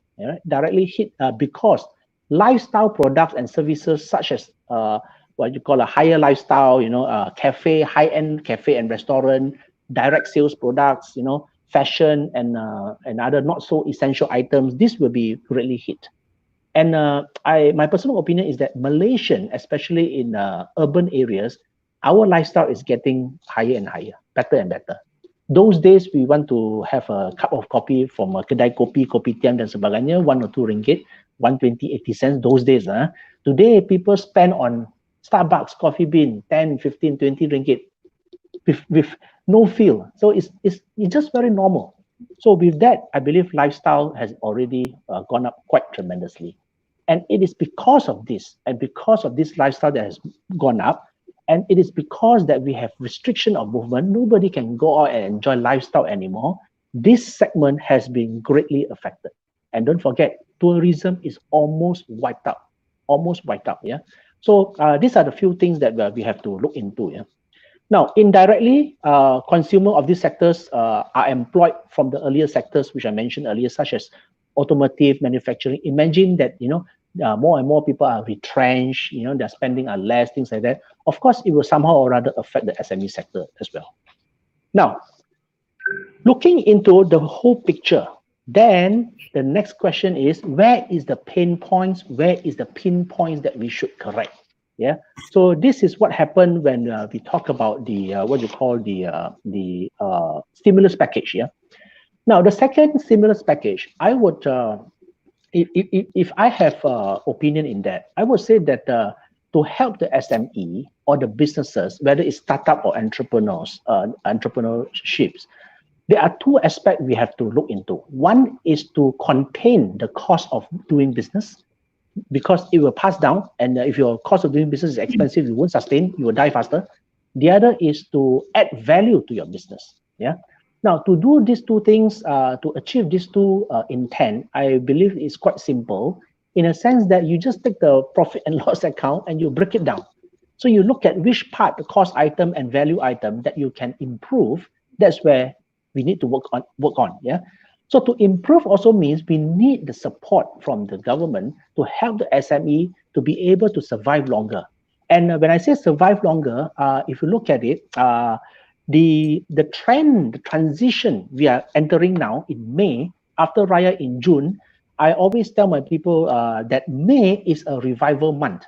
because lifestyle products and services such as what you call a higher lifestyle, you know, cafe, high-end cafe and restaurant, direct sales products, you know, fashion and other not so essential items, this will be greatly hit. And my personal opinion is that Malaysian, especially in urban areas, our lifestyle is getting higher and higher, better and better. Those days, we want to have a cup of coffee from a kedai kopi, kopitiam dan sebagainya, 1 or 2 ringgit, 120, 80 cents, those days. Today, people spend on Starbucks coffee bean, 10, 15, 20 ringgit with no feel. So it's just very normal. So with that, I believe lifestyle has already gone up quite tremendously. And it is because of this, and because of this lifestyle that has gone up, and it is because that we have restriction of movement, nobody can go out and enjoy lifestyle anymore. This segment has been greatly affected. And don't forget, tourism is almost wiped out. Yeah. So these are the few things that we have to look into. Yeah. Now, indirectly, consumer of these sectors are employed from the earlier sectors which I mentioned earlier, such as automotive, manufacturing. Imagine that, more and more people are retrenched, their spending are less, things like that. Of course, it will somehow or rather affect the SME sector as well. Now, looking into the whole picture, then the next question is, where is the pain points? Where is the pinpoints that we should correct? Yeah. So this is what happened when we talk about the stimulus package. Yeah. Now the second stimulus package, I would, if I have opinion in that, I would say that to help the SME or the businesses, whether it's startup or entrepreneurs, entrepreneurships, there are two aspects we have to look into. One is to contain the cost of doing business, because it will pass down, and if your cost of doing business is expensive, you won't sustain, you will die faster. The other is to add value to your business. Yeah. Now, to do these two things, to achieve these two intent, I believe it's quite simple, in a sense that you just take the profit and loss account and you break it down. So you look at which part, the cost item and value item, that you can improve. That's where we need to work on. Yeah. So to improve also means we need the support from the government to help the SME to be able to survive longer. And when I say survive longer, if you look at it, the trend, the transition we are entering now in May, after Raya in June, I always tell my people that May is a revival month.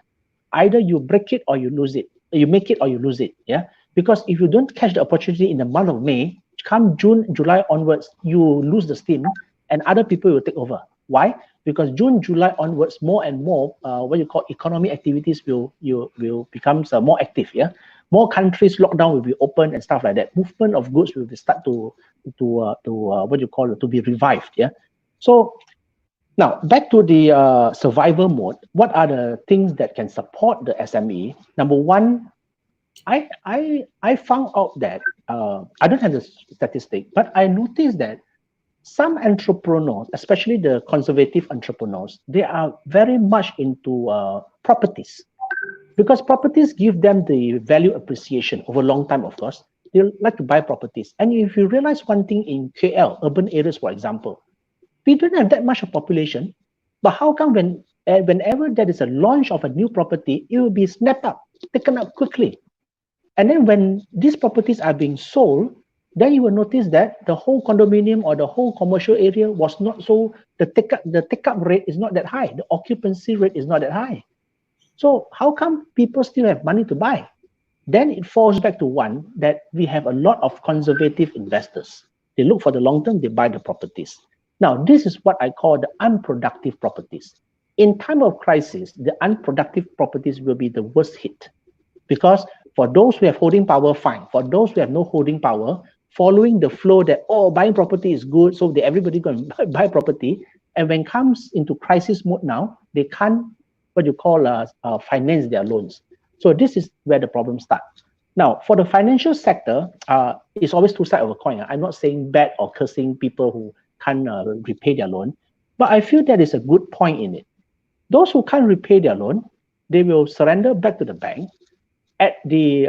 Either you break it or you lose it. You make it or you lose it. Yeah. Because if you don't catch the opportunity in the month of May, come June, July onwards, you lose the steam and other people will take over. Why? Because June, July onwards, more and more economic activities will become more active. Yeah, more countries lockdown will be open and stuff like that. Movement of goods will start to be revived. Yeah. So now back to the survival mode. What are the things that can support the SME? Number one, I found out that I don't have the statistic, but I noticed that some entrepreneurs, especially the conservative entrepreneurs, they are very much into properties, because properties give them the value appreciation over a long time. Of course, they like to buy properties. And if you realize one thing in KL, urban areas, for example, we don't have that much of population, but how come whenever there is a launch of a new property, it will be snapped up, taken up quickly? And then when these properties are being sold, then you will notice that the whole condominium or the whole commercial area was not so, the take-up rate is not that high. The occupancy rate is not that high. So how come people still have money to buy? Then it falls back to one, that we have a lot of conservative investors. They look for the long term, they buy the properties. Now, this is what I call the unproductive properties. In time of crisis, the unproductive properties will be the worst hit. Because for those who have holding power, fine. For those who have no holding power, following the flow that, buying property is good, so everybody going to buy property. And when it comes into crisis mode now, they can't, finance their loans. So this is where the problem starts. Now, for the financial sector, it's always two sides of a coin. I'm not saying bad or cursing people who can't repay their loan, but I feel there is a good point in it. Those who can't repay their loan, they will surrender back to the bank at the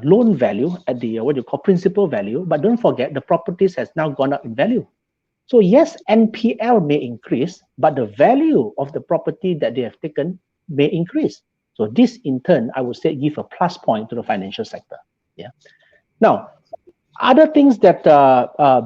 loan value, at the principal value. But don't forget, the properties has now gone up in value. So yes, NPL may increase, but the value of the property that they have taken may increase. So this in turn, I would say, give a plus point to the financial sector. Yeah. Now, other things that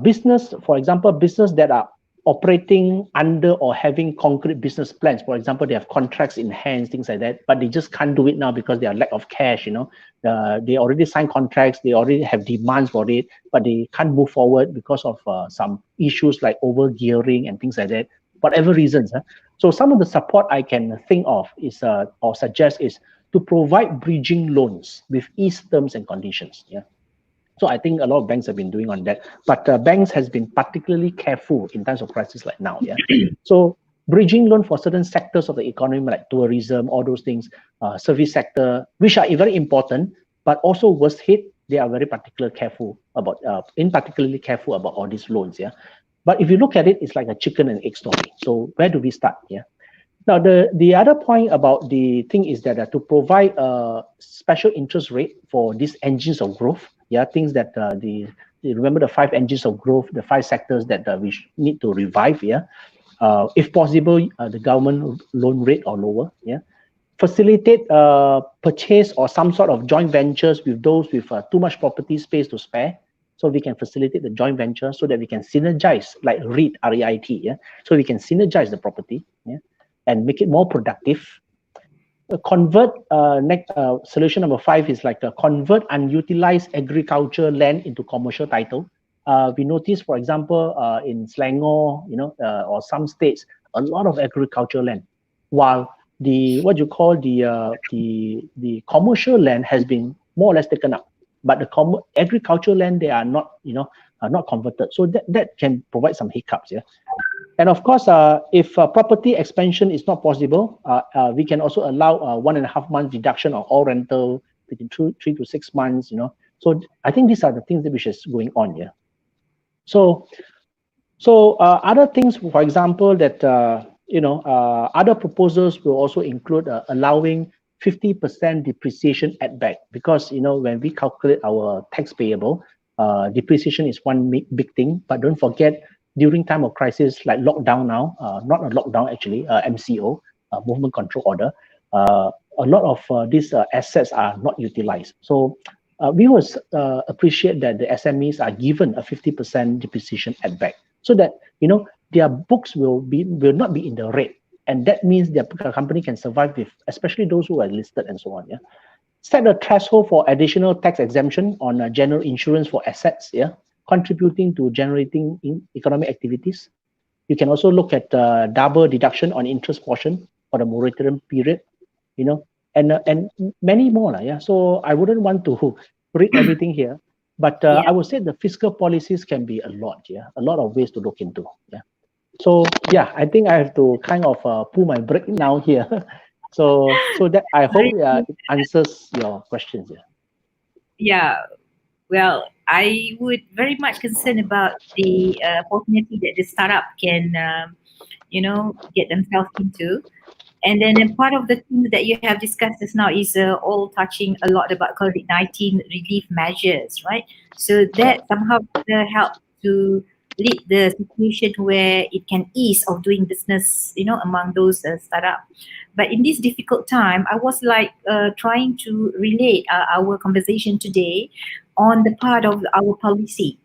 business, for example, business that are operating under or having concrete business plans. For example, they have contracts in hand, things like that, but they just can't do it now because they are lack of cash. They already signed contracts, they already have demands for it, but they can't move forward because of some issues like over-gearing and things like that, whatever reasons. So some of the support I can think of is or suggest is to provide bridging loans with ease terms and conditions. Yeah. So I think a lot of banks have been doing on that, but banks has been particularly careful in times of crisis like now. Yeah. So bridging loan for certain sectors of the economy like tourism, all those things, service sector, which are very important, but also worst hit, they are very particularly careful about all these loans. Yeah. But if you look at it, it's like a chicken and egg story. So where do we start? Yeah. Now, the other point about the thing is that to provide a special interest rate for these engines of growth, yeah, things that remember the 5 engines of growth, the 5 sectors that we need to revive, yeah. If possible, the government loan rate or lower, yeah. Facilitate purchase or some sort of joint ventures with those with too much property space to spare. So we can facilitate the joint venture so that we can synergize, like REIT, R-E-I-T, yeah. So we can synergize the property, yeah, and make it more productive. Solution number 5 is like convert unutilized agriculture land into commercial title. We notice, for example, in Selangor, or some states, a lot of agricultural land, while the commercial land has been more or less taken up, but the agricultural land, they are not, are not converted. So that can provide some hiccups, yeah. And of course, if property expansion is not possible, we can also allow 1.5 months deduction of all rental within 3 to 6 months, So I think these are the things that which is going on here. So other things, for example, that, other proposals will also include allowing 50% depreciation at back, because, when we calculate our tax payable, depreciation is one big thing, but don't forget, during time of crisis like lockdown now, not a lockdown actually, MCO, movement control order, a lot of these assets are not utilized. So we will appreciate that the SMEs are given a 50% depreciation at back, so that their books will not be in the red, and that means their company can survive with, especially those who are listed and so on. Yeah, set a threshold for additional tax exemption on general insurance for assets. Yeah, contributing to generating economic activities. You can also look at double deduction on interest portion for the moratorium period, and many more. Yeah. So I wouldn't want to read everything here, but I would say the fiscal policies can be a lot. Yeah, a lot of ways to look into. Yeah. So yeah, I think I have to kind of pull my break now here. So that I hope it answers your questions. Yeah. Yeah. Well, I would very much concern about the opportunity that the startup can, get themselves into. And then part of the things that you have discussed just now is all touching a lot about COVID-19 relief measures, right? So that somehow help to lead the situation where it can ease of doing business, among those startup. But in this difficult time, I was like trying to relate our conversation today on the part of our policy,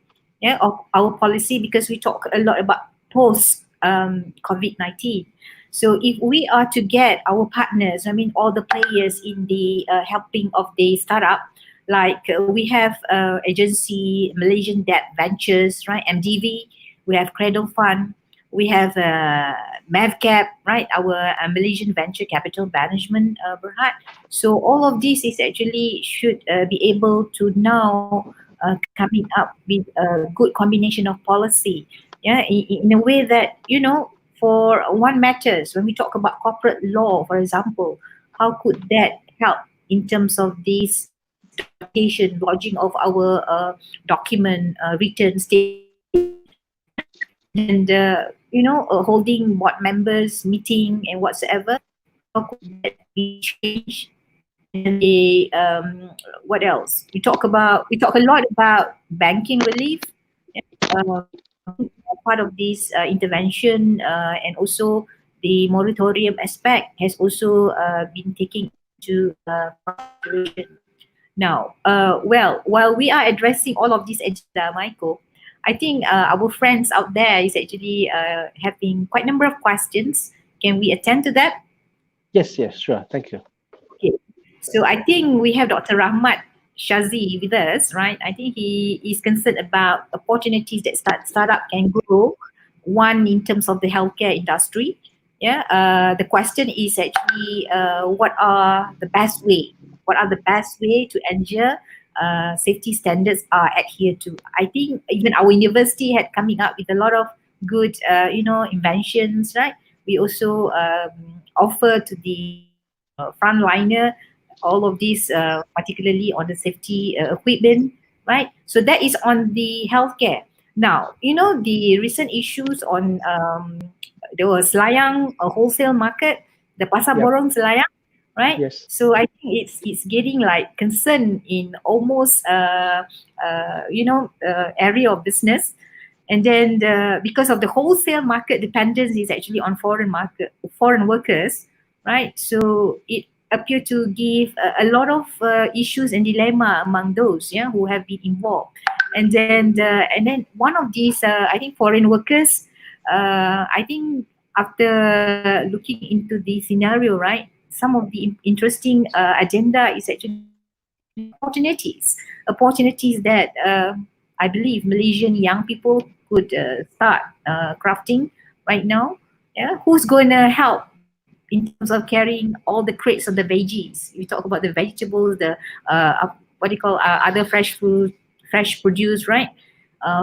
of our policy, because we talk a lot about post COVID-19. So if we are to get our partners, all the players in the helping of the startup, like we have agency, Malaysian Debt Ventures, right, MDV, we have Cradle Fund, we have MavCap, right, our Malaysian Venture Capital Management, Berhad. So all of this is actually should be able to now coming up with a good combination of policy, in a way that, for one matters, when we talk about corporate law, for example, how could that help in terms of this documentation, lodging of our document, written statement, and holding board members meeting and whatsoever? How could that be changed? And the what else? We talk a lot about banking relief. Part of this intervention and also the moratorium aspect has also been taken into consideration. Now, while we are addressing all of this agenda, Michael, I think our friends out there is actually having quite a number of questions. Can we attend to that? Yes, sure. Thank you. Okay. So I think we have Dr. Rahmat Shazi with us, right? I think he is concerned about opportunities that startup can grow. One, in terms of the healthcare industry. The question is actually what are the best way to ensure safety standards are adhered to? I think even our university had coming up with a lot of good inventions, right? We also offer to the frontliner all of these, particularly on the safety equipment, right? So that is on the healthcare. Now, the recent issues on there was Selayang, a wholesale market, the Pasar Borong Selayang, right? Yes. So I think it's getting like concern in almost area of business, and then because of the wholesale market dependence is actually on foreign workers, right? So it appeared to give a lot of issues and dilemma among those who have been involved, and then one of these I think foreign workers, I think after looking into the scenario, right, some of the interesting agenda is actually opportunities that I believe Malaysian young people could start crafting right now. Yeah, who's going to help in terms of carrying all the crates of the veggies? We talk about the vegetables, the what do you call other fresh food, fresh produce, right?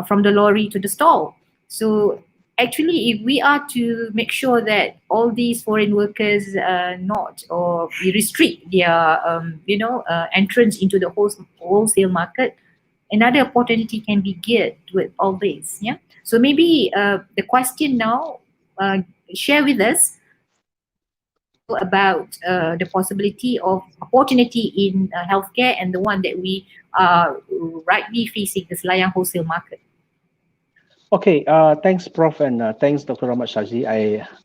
From the lorry to the stall. So actually, if we are to make sure that all these foreign workers not, or we restrict their entrance into the wholesale market, another opportunity can be geared with all this. Yeah. So maybe the question now, share with us about the possibility of opportunity in healthcare and the one that we are rightly facing, the Selayang wholesale market. Okay, thanks, Prof, and thanks, Dr. Rahmat Shazi.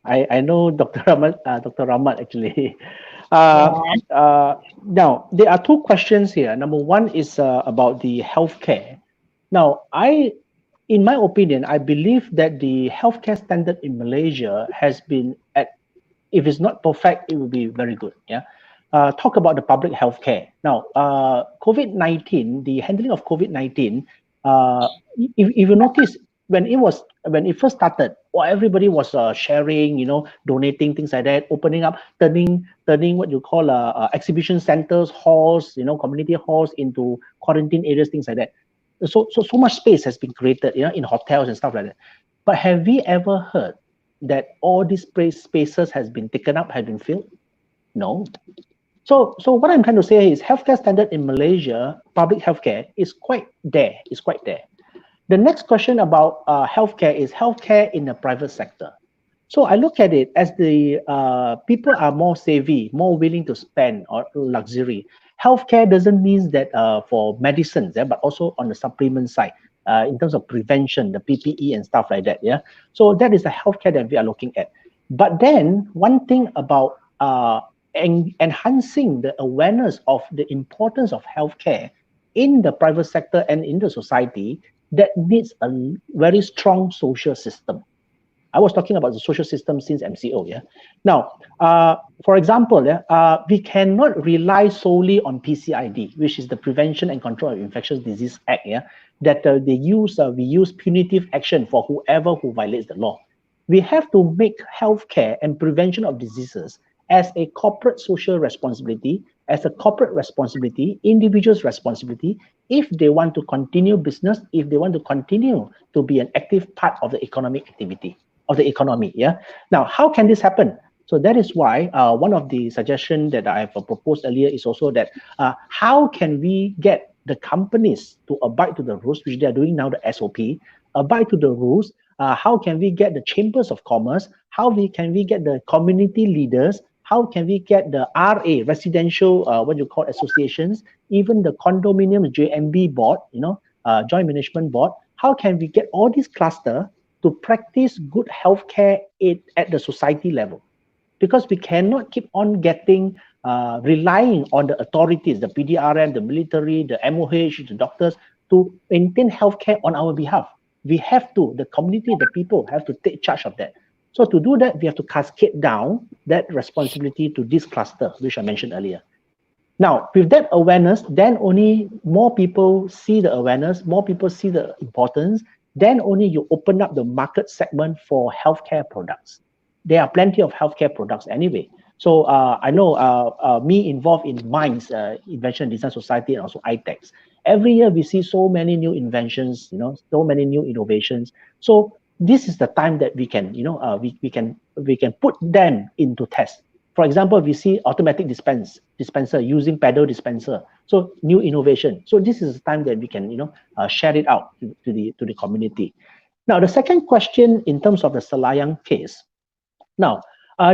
I know Dr. Rahmat actually. Now, there are two questions here. Number one is about the healthcare. Now, in my opinion, I believe that the healthcare standard in Malaysia has been if it's not perfect, it will be very good. Yeah. Talk about the public healthcare. Now, COVID-19, the handling of COVID-19, if you notice, when it first started, everybody was sharing, donating, things like that, opening up, turning what you call exhibition centers, halls, community halls into quarantine areas, things like that. So much space has been created, in hotels and stuff like that. But have we ever heard that all these spaces has been taken up, have been filled? No. So what I'm trying to say is healthcare standard in Malaysia, public healthcare is quite there. The next question about healthcare is healthcare in the private sector. So I look at it as the people are more savvy, more willing to spend on luxury. Healthcare doesn't mean that for medicines, but also on the supplement side, in terms of prevention, the PPE and stuff like that. Yeah. So that is the healthcare that we are looking at. But then one thing about enhancing the awareness of the importance of healthcare in the private sector and in the society, that needs a very strong social system. I was talking about the social system since MCO. Yeah. Now, for example, we cannot rely solely on PCID, which is the Prevention and Control of Infectious Disease Act. Yeah, that we use punitive action for whoever who violates the law. We have to make healthcare and prevention of diseases as a corporate social responsibility, as a corporate responsibility, individuals' responsibility, if they want to continue business, if they want to continue to be an active part of the economic activity, of the economy. Yeah. Now, how can this happen? So that is why one of the suggestions that I have proposed earlier is also that how can we get the companies to abide to the rules, which they are doing now, the SOP, abide to the rules. How can we get the chambers of commerce? How can we get the community leaders? How can we get the RA, residential, associations, even the condominium JMB board, joint management board? How can we get all these clusters to practice good healthcare at the society level? Because we cannot keep on relying on the authorities, the PDRM, the military, the MOH, the doctors, to maintain healthcare on our behalf. We have to, the community, the people have to take charge of that. So to do that, we have to cascade down that responsibility to this cluster, which I mentioned earlier. Now, with that awareness, then only more people see the awareness, more people see the importance, then only you open up the market segment for healthcare products. There are plenty of healthcare products anyway. So I know me involved in MINDS, Invention and Design Society, and also ITEX. Every year we see so many new inventions, so many new innovations. So this is the time that we can, we can put them into test. For example, we see automatic dispenser using pedal dispenser. So new innovation. So this is the time that we can, share it out to the community. Now, the second question in terms of the Selayang case. Now,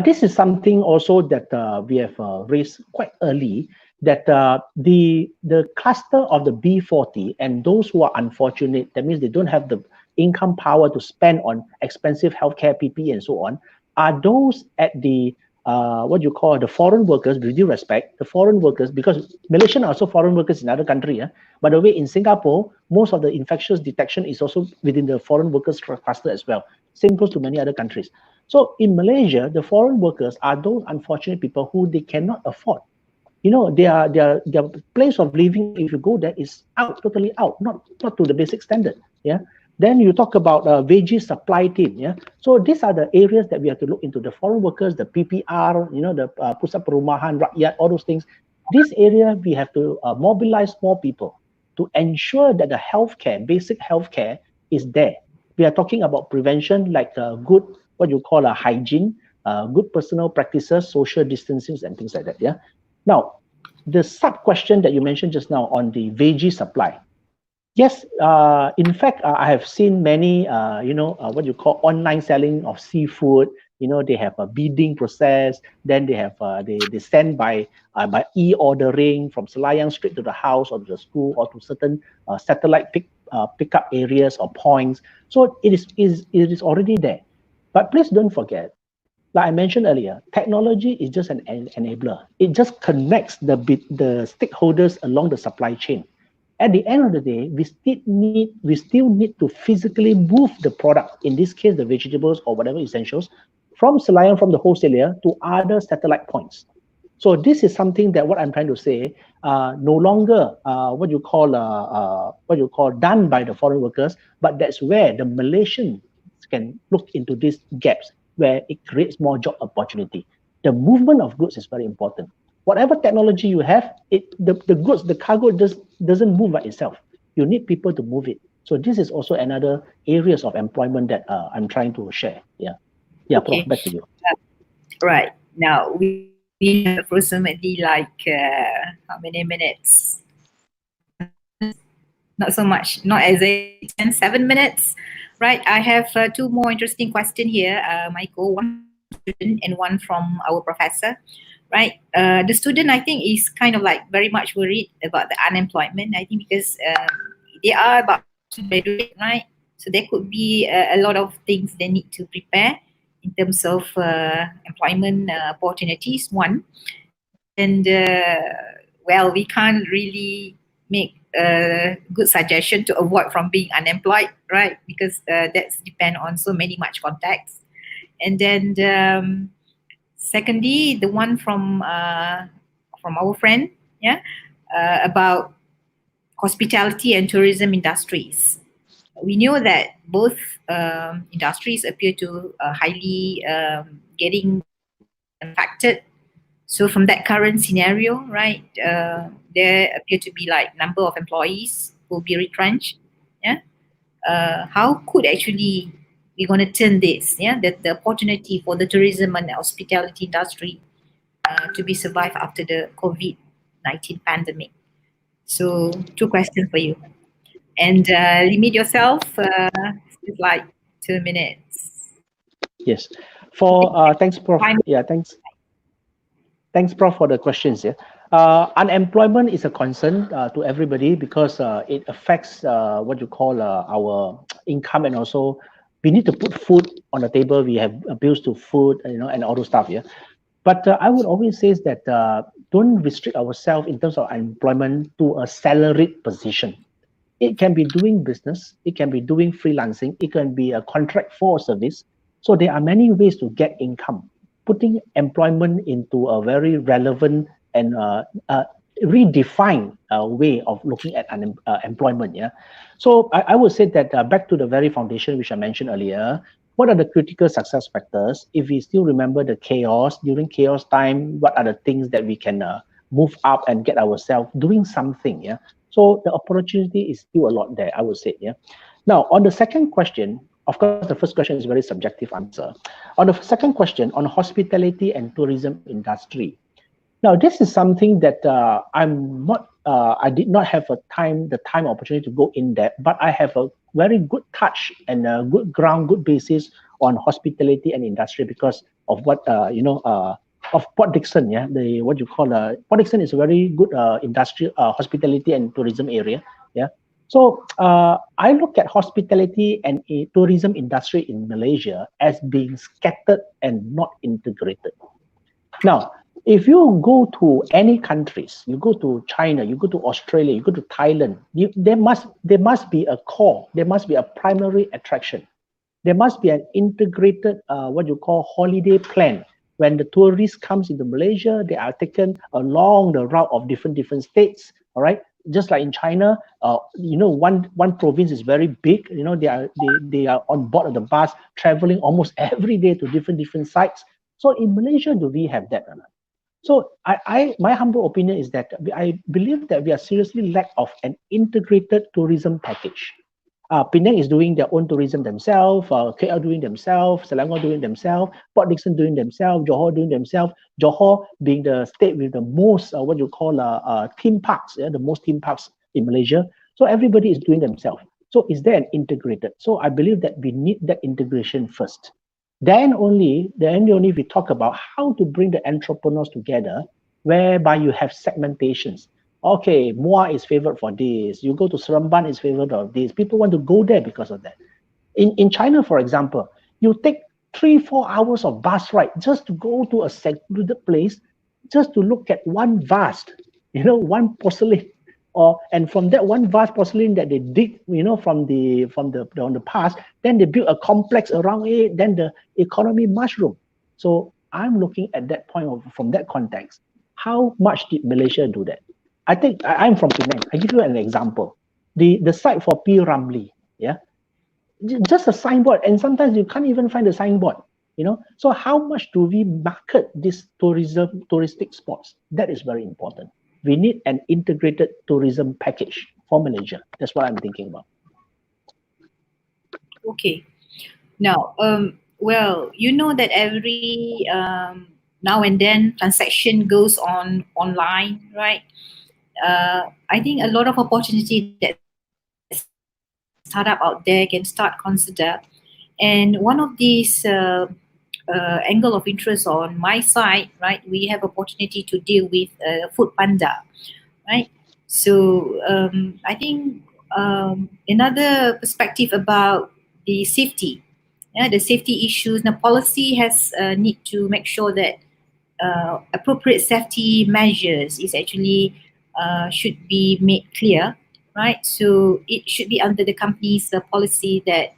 this is something also that we have raised quite early, that the cluster of the B40 and those who are unfortunate, that means they don't have the income power to spend on expensive healthcare, PPE and so on, are those at the what you call the foreign workers, with due respect, the foreign workers, because Malaysian are also foreign workers in other country. By the way, in Singapore, most of the infectious detection is also within the foreign workers cluster as well. Same goes to many other countries. So in Malaysia, the foreign workers are those unfortunate people who they cannot afford. Their place of living, if you go there, is out, totally out, not to the basic standard. Yeah. Then you talk about veggie supply team. Yeah. So these are the areas that we have to look into: the foreign workers, the PPR, the pusat perumahan, rakyat, all those things. This area we have to mobilize more people to ensure that the healthcare, basic healthcare, is there. We are talking about prevention, like good, what you call a hygiene, good personal practices, social distancing, and things like that. Yeah. Now, the sub question that you mentioned just now on the veggie supply. Yes, in fact, I have seen many, what you call online selling of seafood. They have a bidding process. Then they have they send by e-ordering from Selayang straight to the house or to the school or to certain satellite pickup areas or points. So it is already there. But please don't forget, like I mentioned earlier, technology is just an enabler. It just connects the stakeholders along the supply chain. At the end of the day, we still need to physically move the product, in this case, the vegetables or whatever essentials, from Selayang, from the wholesaler to other satellite points. So this is something that what I'm trying to say, no longer what you call done by the foreign workers, but that's where the Malaysians can look into these gaps, where it creates more job opportunity. The movement of goods is very important. Whatever technology you have, the goods, the cargo doesn't move by itself. You need people to move it. So this is also another areas of employment that I'm trying to share. Yeah, okay. Prof, back to you. Right. Now we have approximately like how many minutes? Not so much. Not as 7 minutes. Right. I have two more interesting questions here, Michael. One student and one from our professor. Right. The student, I think, is kind of like very much worried about the unemployment. I think because they are about to graduate, right? So there could be a lot of things they need to prepare in terms of employment opportunities. One, and well, we can't really make a good suggestion to avoid from being unemployed, right? Because that's depend on so many much contexts. And then secondly, the one from our friend, about hospitality and tourism industries. We know that both industries appear to highly getting affected. So from that current scenario, right, there appear to be like number of employees will be retrenched. Yeah, how could actually we're going to turn this, the opportunity for the tourism and the hospitality industry to be survived after the COVID-19 pandemic? So 2 questions for you. And limit yourself like 2 minutes. Yes. Thanks, Prof. Yeah, thanks. Thanks, Prof, for the questions. Unemployment is a concern to everybody because it affects what you call our income, and also we need to put food on the table. We have bills to food, and all those stuff. Yeah. But I would always say that don't restrict ourselves in terms of employment to a salaried position. It can be doing business, it can be doing freelancing, it can be a contract for service. So there are many ways to get income. Putting employment into a very relevant and redefined way of looking at employment. Yeah. So I would say that back to the very foundation which I mentioned earlier. What are the critical success factors? If we still remember the chaos, during chaos time, what are the things that we can move up and get ourselves doing something? Yeah. So the opportunity is still a lot there, I would say. Yeah. Now, on the second question, of course, the first question is a very subjective answer. On the second question, on hospitality and tourism industry. Now, this is something that I did not have the time opportunity to go in depth, but I have a very good touch and a good ground, good basis on hospitality and industry because of what, of Port Dickson, yeah, Port Dickson is a very good industry, hospitality and tourism area, yeah. So I look at hospitality and tourism industry in Malaysia as being scattered and not integrated. Now, if you go to any countries, you go to China, you go to Australia, you go to Thailand, there must be a core, there must be a primary attraction. There must be an integrated, what you call holiday plan. When the tourists comes into Malaysia, they are taken along the route of different states, all right? Just like in China, one province is very big. They are on board of the bus, traveling almost every day to different sites. So in Malaysia, do we have that or not? So my humble opinion is that I believe that we are seriously lack of an integrated tourism package. Penang is doing their own tourism themselves, KL doing themselves, Selangor doing themselves, Port Dickson doing themselves, Johor doing themselves. Johor being the state with the most, theme parks, the most theme parks in Malaysia. So everybody is doing themselves. So is there an integrated? So I believe that we need that integration first. Then only we talk about how to bring the entrepreneurs together, whereby you have segmentations. Okay, Muar is favored for this. You go to Seremban is favored of this. People want to go there because of that. In China, for example, you take 3-4 hours of bus ride just to go to a secluded place, just to look at one vase, one porcelain, and from that one vase porcelain that they dig, from the past, then they build a complex around it. Then the economy mushroom. So I'm looking at that point from that context. How much did Malaysia do that? I think I'm from Penang. I give you an example. The site for P. Ramlee, yeah, just a signboard, and sometimes you can't even find a signboard. So how much do we market this touristic spots? That is very important. We need an integrated tourism package for Malaysia. That's what I'm thinking about. Okay. Now, well, you know that every now and then transaction goes on online, right? I think a lot of opportunity that startup out there can start consider, and one of these angle of interest on my side, right? We have opportunity to deal with Food Panda, right? So I think another perspective about the safety, the safety issues. The policy has need to make sure that appropriate safety measures is actually should be made clear, right? So it should be under the company's policy that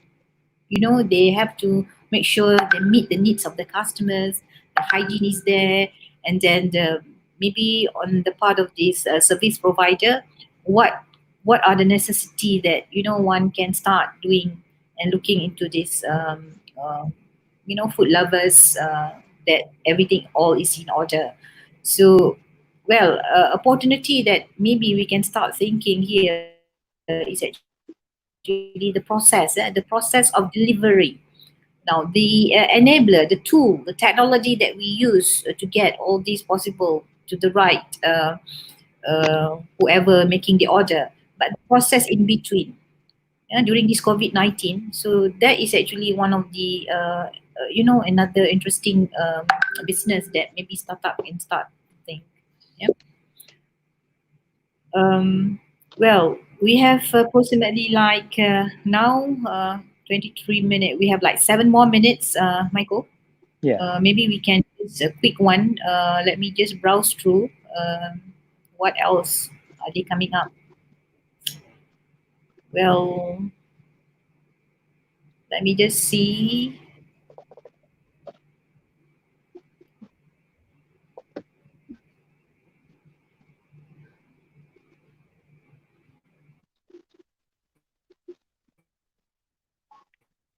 they have to make sure they meet the needs of the customers, the hygiene is there, and then maybe on the part of this service provider, what are the necessity that one can start doing and looking into this food lovers, that everything all is in order. So opportunity that maybe we can start thinking here is actually the process of delivery. Now, the enabler, the tool, the technology that we use to get all these possible to the right whoever making the order, but the process in between during this COVID-19. So that is actually one of the another interesting business that maybe startup can start thing. Yeah. Well, we have approximately like now 23 minutes. We have like 7 more minutes, Michael. Yeah. Maybe we can use a quick one. Let me just browse through. What else are they coming up? Well, let me just see.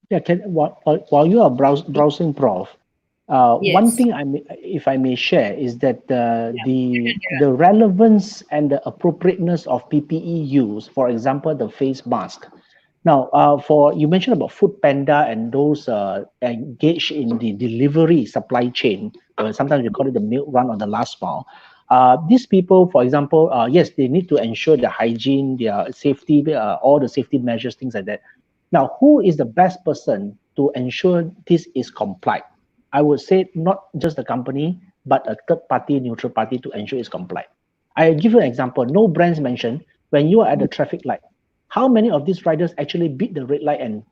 Yeah, while you are browsing, Prof, Yes. one thing if I may share is that the relevance and the appropriateness of PPE use, for example, the face mask. Now, for you mentioned about Food Panda and those engaged in the delivery supply chain, sometimes we call it the milk run on the last mile. These people, for example, yes, they need to ensure their hygiene, their safety, all the safety measures, things like that. Now, who is the best person to ensure this is complied? I would say not just the company, but a third party, neutral party to ensure it's complied. I give you an example. No brands mentioned. When you are at the traffic light, how many of these riders actually beat the red light? And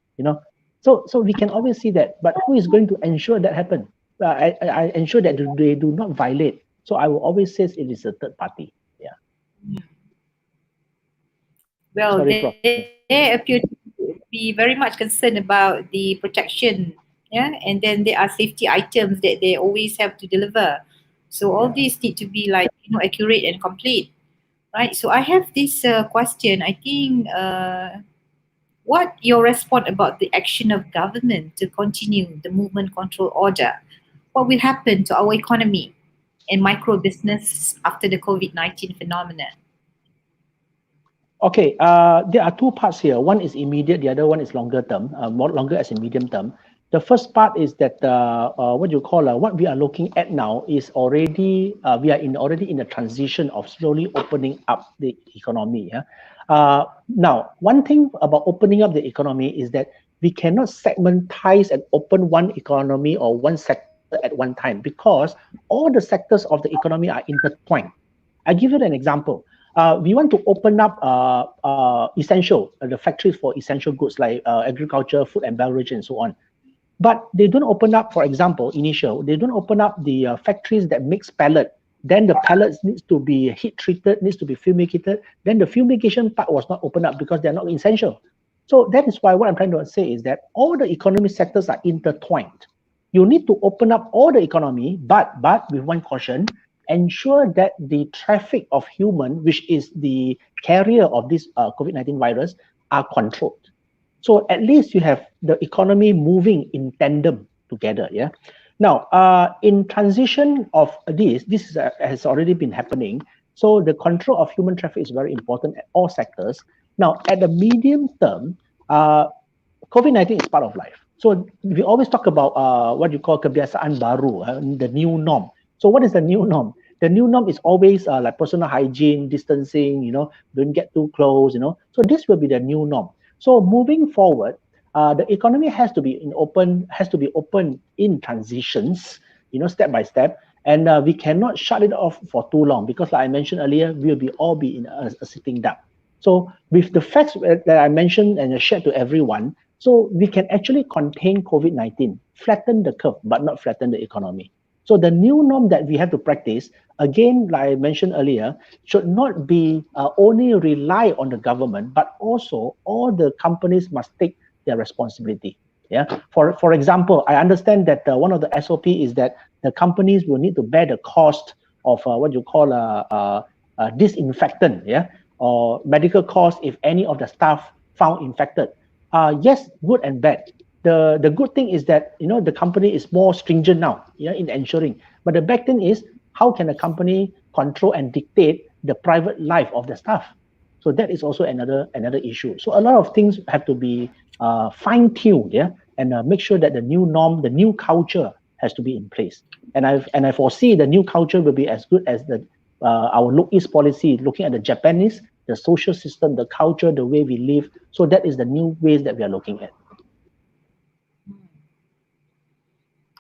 so we can always see that. But who is going to ensure that happen? I ensure that they do not violate. So I will always say it is a third party. Yeah. Well, Sorry, Prof. they appear to be very much concerned about the protection, and then there are safety items that they always have to deliver. So all these need to be like accurate and complete, right? So I have this question. I think what your response about the action of government to continue the movement control order? What will happen to our economy and micro business after the COVID-19 phenomenon? Okay, there are two parts here. One is immediate, the other one is longer term, more longer as in medium term. The first part is that what you call what we are looking at now is already we are already in the transition of slowly opening up the economy. Now, one thing about opening up the economy is that we cannot segmentize and open one economy or one sector at one time because all the sectors of the economy are intertwined. I give you an example. We want to open up essential, the factories for essential goods like agriculture, food and beverage, and so on. But they don't open up, for example, they don't open up the factories that makes pellet. Then the pellets needs to be heat treated, needs to be fumigated. Then the fumigation part was not opened up because they're not essential. So that is why what I'm trying to say is that all the economic sectors are intertwined. You need to open up all the economy, but with one caution, ensure that the traffic of human, which is the carrier of this COVID-19 virus, are controlled. So at least you have the economy moving in tandem together. Yeah. Now, in transition of this has already been happening. So the control of human traffic is very important at all sectors. Now, at the medium term, COVID-19 is part of life. So we always talk about what you call kebiasaan baru, the new norm. So what is the new norm? The new norm is always like personal hygiene, distancing, don't get too close, So this will be the new norm. So moving forward, the economy has to be open in transitions, step by step, and we cannot shut it off for too long because, like I mentioned earlier, we'll all be in a sitting duck. So with the facts that I mentioned and shared to everyone, so we can actually contain COVID-19, flatten the curve, but not flatten the economy. So the new norm that we have to practice, again, like I mentioned earlier, should not be only rely on the government, but also all the companies must take their responsibility. Yeah. For example, I understand that one of the SOP is that the companies will need to bear the cost of what you call disinfectant, or medical costs if any of the staff found infected. Yes, good and bad. The good thing is that the company is more stringent now, in ensuring. But the bad thing is, how can a company control and dictate the private life of the staff? So that is also another issue. So a lot of things have to be fine-tuned, and make sure that the new norm, the new culture has to be in place. And I foresee the new culture will be as good as our Look East policy, looking at the Japanese, the social system, the culture, the way we live. So that is the new ways that we are looking at.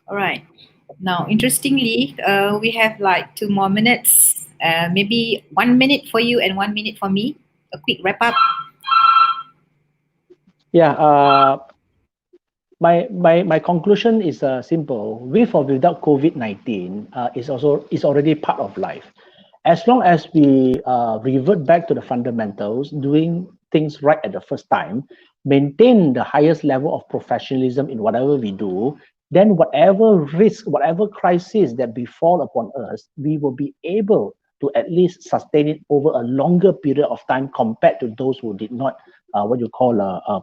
All right. Now, interestingly, we have like 2 more minutes. Maybe 1 minute for you and 1 minute for me. A quick wrap up. Yeah. My conclusion is simple. With or without COVID-19 is already part of life. As long as we revert back to the fundamentals, doing things right at the first time, maintain the highest level of professionalism in whatever we do, then whatever risk, whatever crisis that befall upon us, we will be able to at least sustain it over a longer period of time compared to those who did not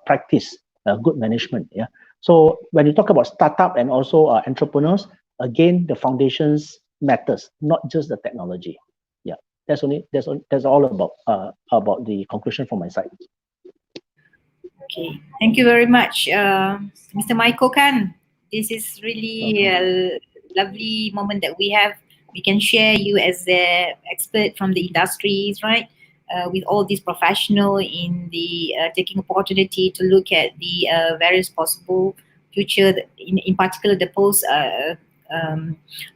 practice good management. Yeah. So when you talk about startup and also entrepreneurs, again, the foundations matters, not just the technology. Yeah, that's all about the conclusion from my side. Okay, thank you very much, Mr. Michael Khan. This is really a lovely moment that we have. We can share you as the expert from the industries, right? With all these professional in the taking opportunity to look at the various possible future, in particular the post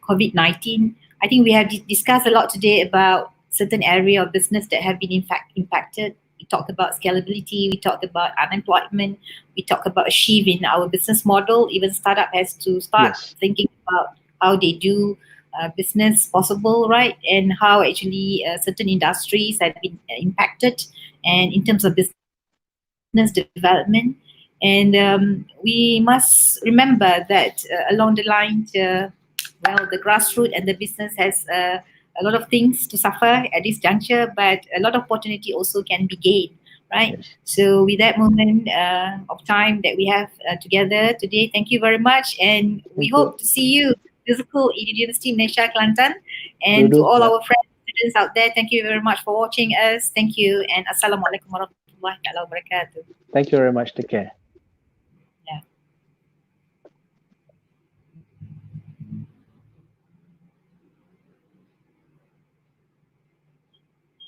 COVID-19. I think we have discussed a lot today about certain area of business that have been in fact impacted. We talked about scalability, we talked about unemployment, we talked about achieving our business model. Even startup has to start thinking about how they do business possible, right? And how actually certain industries have been impacted, and in terms of business development. And we must remember that along the line, the grassroots and the business has a lot of things to suffer at this juncture, but a lot of opportunity also can be gained, right? Yes. So with that moment of time that we have together today, thank you very much, and we hope to see you physical in University Malaysia Kelantan. And to all our friends, students out there, thank you very much for watching us. Thank you, and Assalamualaikum warahmatullahi wabarakatuh. Thank you very much. Take care.